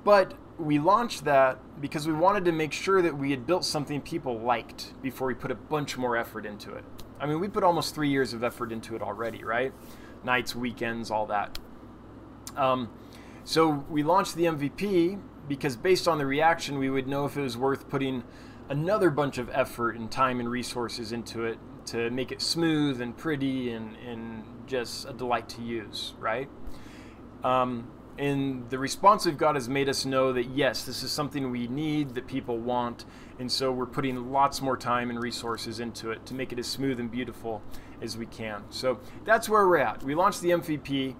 But we launched that because we wanted to make sure that we had built something people liked before we put a bunch more effort into it. I mean, we put almost 3 years of effort into it already, right? Nights, weekends, all that. So we launched the MVP because based on the reaction, we would know if it was worth putting another bunch of effort and time and resources into it to make it smooth and pretty and just a delight to use, right? And the response we've got has made us know that yes, this is something we need, that people want, and so we're putting lots more time and resources into it to make it as smooth and beautiful as we can. So that's where we're at. We launched the MVP.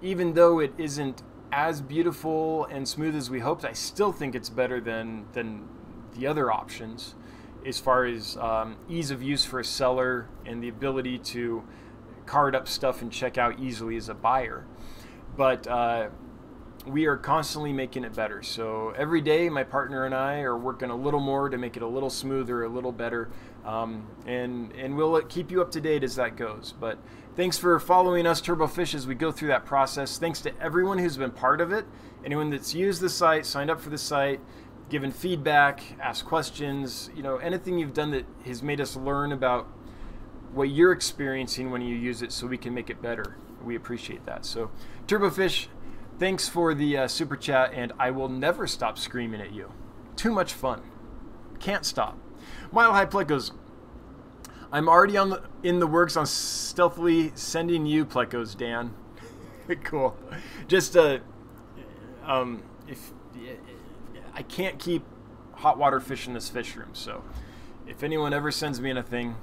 Even though it isn't as beautiful and smooth as we hoped, I still think it's better than the other options as far as ease of use for a seller and the ability to card up stuff and check out easily as a buyer. But we are constantly making it better. So every day my partner and I are working a little more to make it a little smoother, a little better, and we'll keep you up to date as that goes. But thanks for following us, Turbofish, as we go through that process. Thanks to everyone who's been part of it, anyone that's used the site, signed up for the site, given feedback, asked questions, you know, anything you've done that has made us learn about what you're experiencing when you use it so we can make it better. We appreciate that. So Turbofish, thanks for the super chat, and I will never stop screaming at you. Too much fun. Can't stop. Mile High Plecos. I'm already in the works on stealthily sending you Plecos, Dan. Cool. Just if I can't keep hot water fish in this fish room, so if anyone ever sends me anything,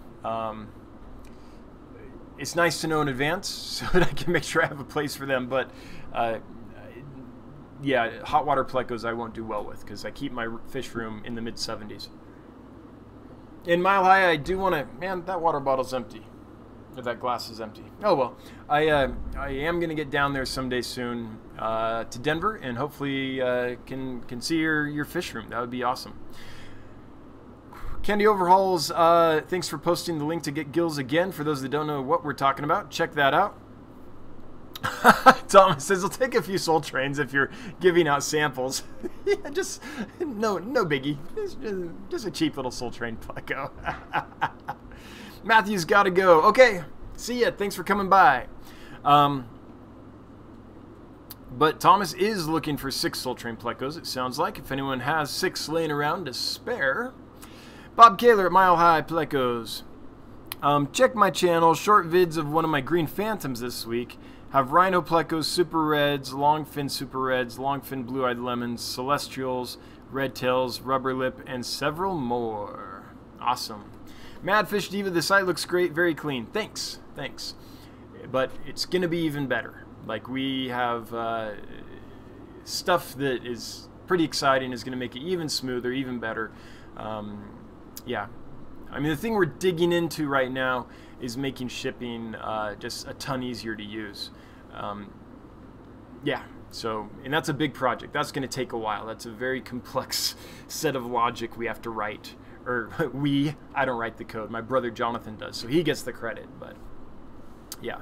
it's nice to know in advance so that I can make sure I have a place for them. But yeah, hot water plecos I won't do well with because I keep my fish room in the mid-70s. In Mile High, I do want to... Man, that water bottle's empty. Or that glass is empty. Oh, well. I am going to get down there someday soon to Denver and hopefully can see your fish room. That would be awesome. Candy Overhauls, thanks for posting the link to Get Gills again. For those that don't know what we're talking about, check that out. Thomas says he'll take a few Soul Trains if you're giving out samples. Yeah, just no biggie. Just a cheap little Soul Train pleco. Matthew's got to go. Okay, see ya. Thanks for coming by. But Thomas is looking for 6 Soul Train plecos. It sounds like if anyone has 6 laying around to spare. Bob Kaler at Mile High Plecos. Check my channel. Short vids of one of my green phantoms this week. Have Rhino Plecos, Super Reds, Longfin Super Reds, Longfin Blue-Eyed Lemons, Celestials, Red Tails, Rubber Lip, and several more. Awesome. Madfish Diva, the site looks great, very clean. Thanks. But it's going to be even better. Like, we have stuff that is pretty exciting, is going to make it even smoother, even better. Yeah. I mean, the thing we're digging into right now is making shipping just a ton easier to use. Yeah, so, and that's a big project. That's going to take a while. That's a very complex set of logic we have to write. Or I don't write the code. My brother Jonathan does, so he gets the credit. But yeah.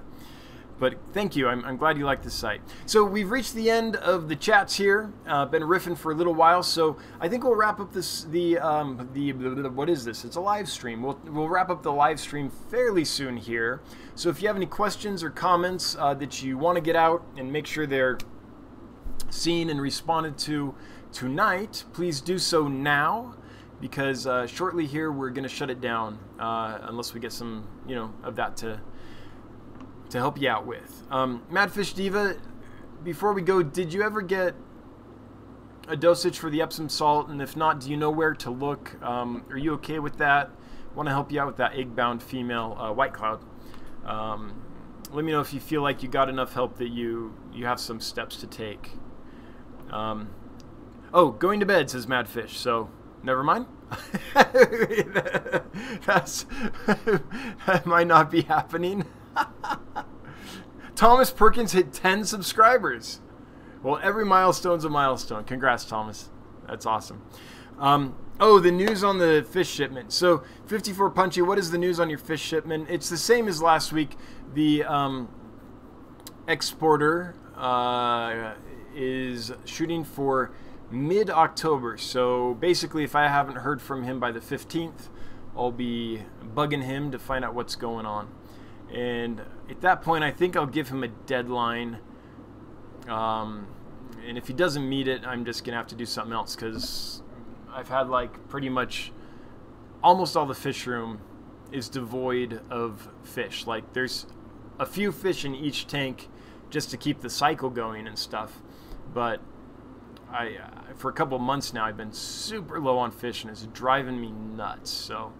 But thank you. I'm glad you like this site. So we've reached the end of the chats here. Been riffing for a little while, so I think we'll wrap up this. What is this? It's a live stream. We'll wrap up the live stream fairly soon here. So if you have any questions or comments that you want to get out and make sure they're seen and responded to tonight, please do so now, because shortly here we're going to shut it down unless we get some, of that to help you out with. Madfish Diva, before we go, did you ever get a dosage for the Epsom salt? And if not, do you know where to look? Are you okay with that? Want to help you out with that egg-bound female white cloud. Let me know if you feel like you got enough help that you have some steps to take. Oh, going to bed, says Madfish. So, never mind. That might not be happening. Thomas Perkins hit 10 subscribers. Well, every milestone's a milestone. Congrats, Thomas. That's awesome. Oh, the news on the fish shipment. So, 54 Punchy, what is the news on your fish shipment? It's the same as last week. The exporter is shooting for mid-October. So, basically, if I haven't heard from him by the 15th, I'll be bugging him to find out what's going on. And at that point, I think I'll give him a deadline. And if he doesn't meet it, I'm just going to have to do something else, because I've had like pretty much almost all the fish room is devoid of fish. Like there's a few fish in each tank just to keep the cycle going and stuff. But for a couple of months now, I've been super low on fish, and it's driving me nuts. So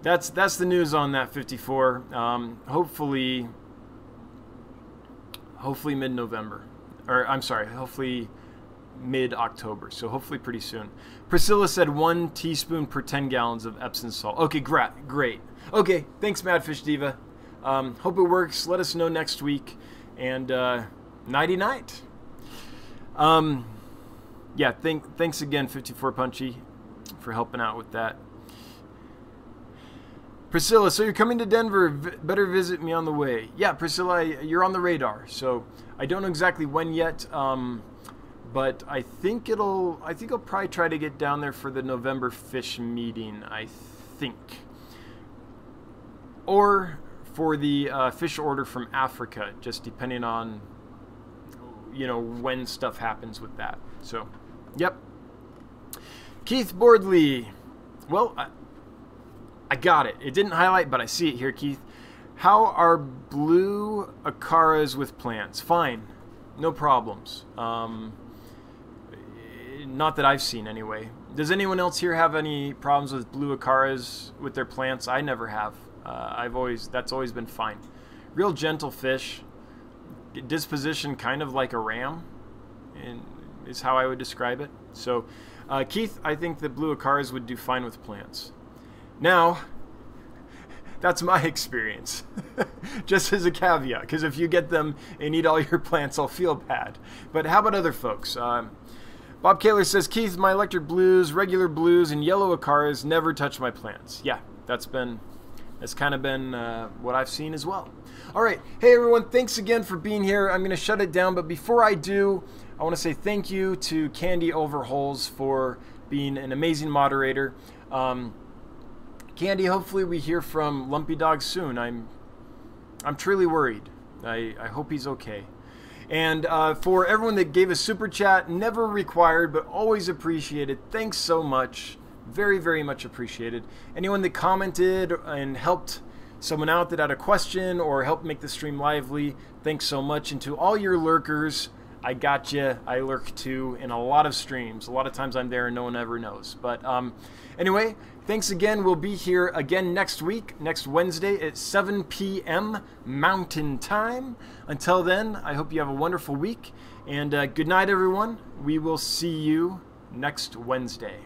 that's the news on that 54. Hopefully mid-November. Or, I'm sorry, hopefully mid-October. So hopefully pretty soon. Priscilla said 1 teaspoon per 10 gallons of Epsom salt. Okay, great. Okay, thanks, Madfish Diva. Hope it works. Let us know next week. And nighty-night. Yeah, thanks again, 54 Punchy, for helping out with that. Priscilla, so you're coming to Denver. Better visit me on the way. Yeah, Priscilla, you're on the radar. So I don't know exactly when yet, but I think I'll probably try to get down there for the November fish meeting, I think. Or for the fish order from Africa, just depending on, you know, when stuff happens with that. So, yep. Keith Boardley. Well, I got it. It didn't highlight, but I see it here, Keith. How are blue acaras with plants? Fine. No problems. Not that I've seen, anyway. Does anyone else here have any problems with blue acaras with their plants? I never have. That's always been fine. Real gentle fish. Disposition kind of like a ram, is how I would describe it. So, Keith, I think the blue acaras would do fine with plants. Now, that's my experience, just as a caveat, because if you get them and eat all your plants, I'll feel bad. But how about other folks? Bob Kaler says, Keith, my electric blues, regular blues, and yellow acaras never touch my plants. Yeah, that's kind of been what I've seen as well. All right, hey everyone, thanks again for being here. I'm going to shut it down, but before I do, I want to say thank you to Candy Overholes for being an amazing moderator. Candy, hopefully we hear from Lumpy Dog soon. I'm truly worried. I hope he's okay. And for everyone that gave a super chat, never required, but always appreciated. Thanks so much. Very, very much appreciated. Anyone that commented and helped someone out that had a question or helped make the stream lively, thanks so much. And to all your lurkers, I got you. I lurk too in a lot of streams. A lot of times I'm there and no one ever knows. But anyway, thanks again. We'll be here again next week, next Wednesday at 7 p.m. Mountain Time. Until then, I hope you have a wonderful week. And good night, everyone. We will see you next Wednesday.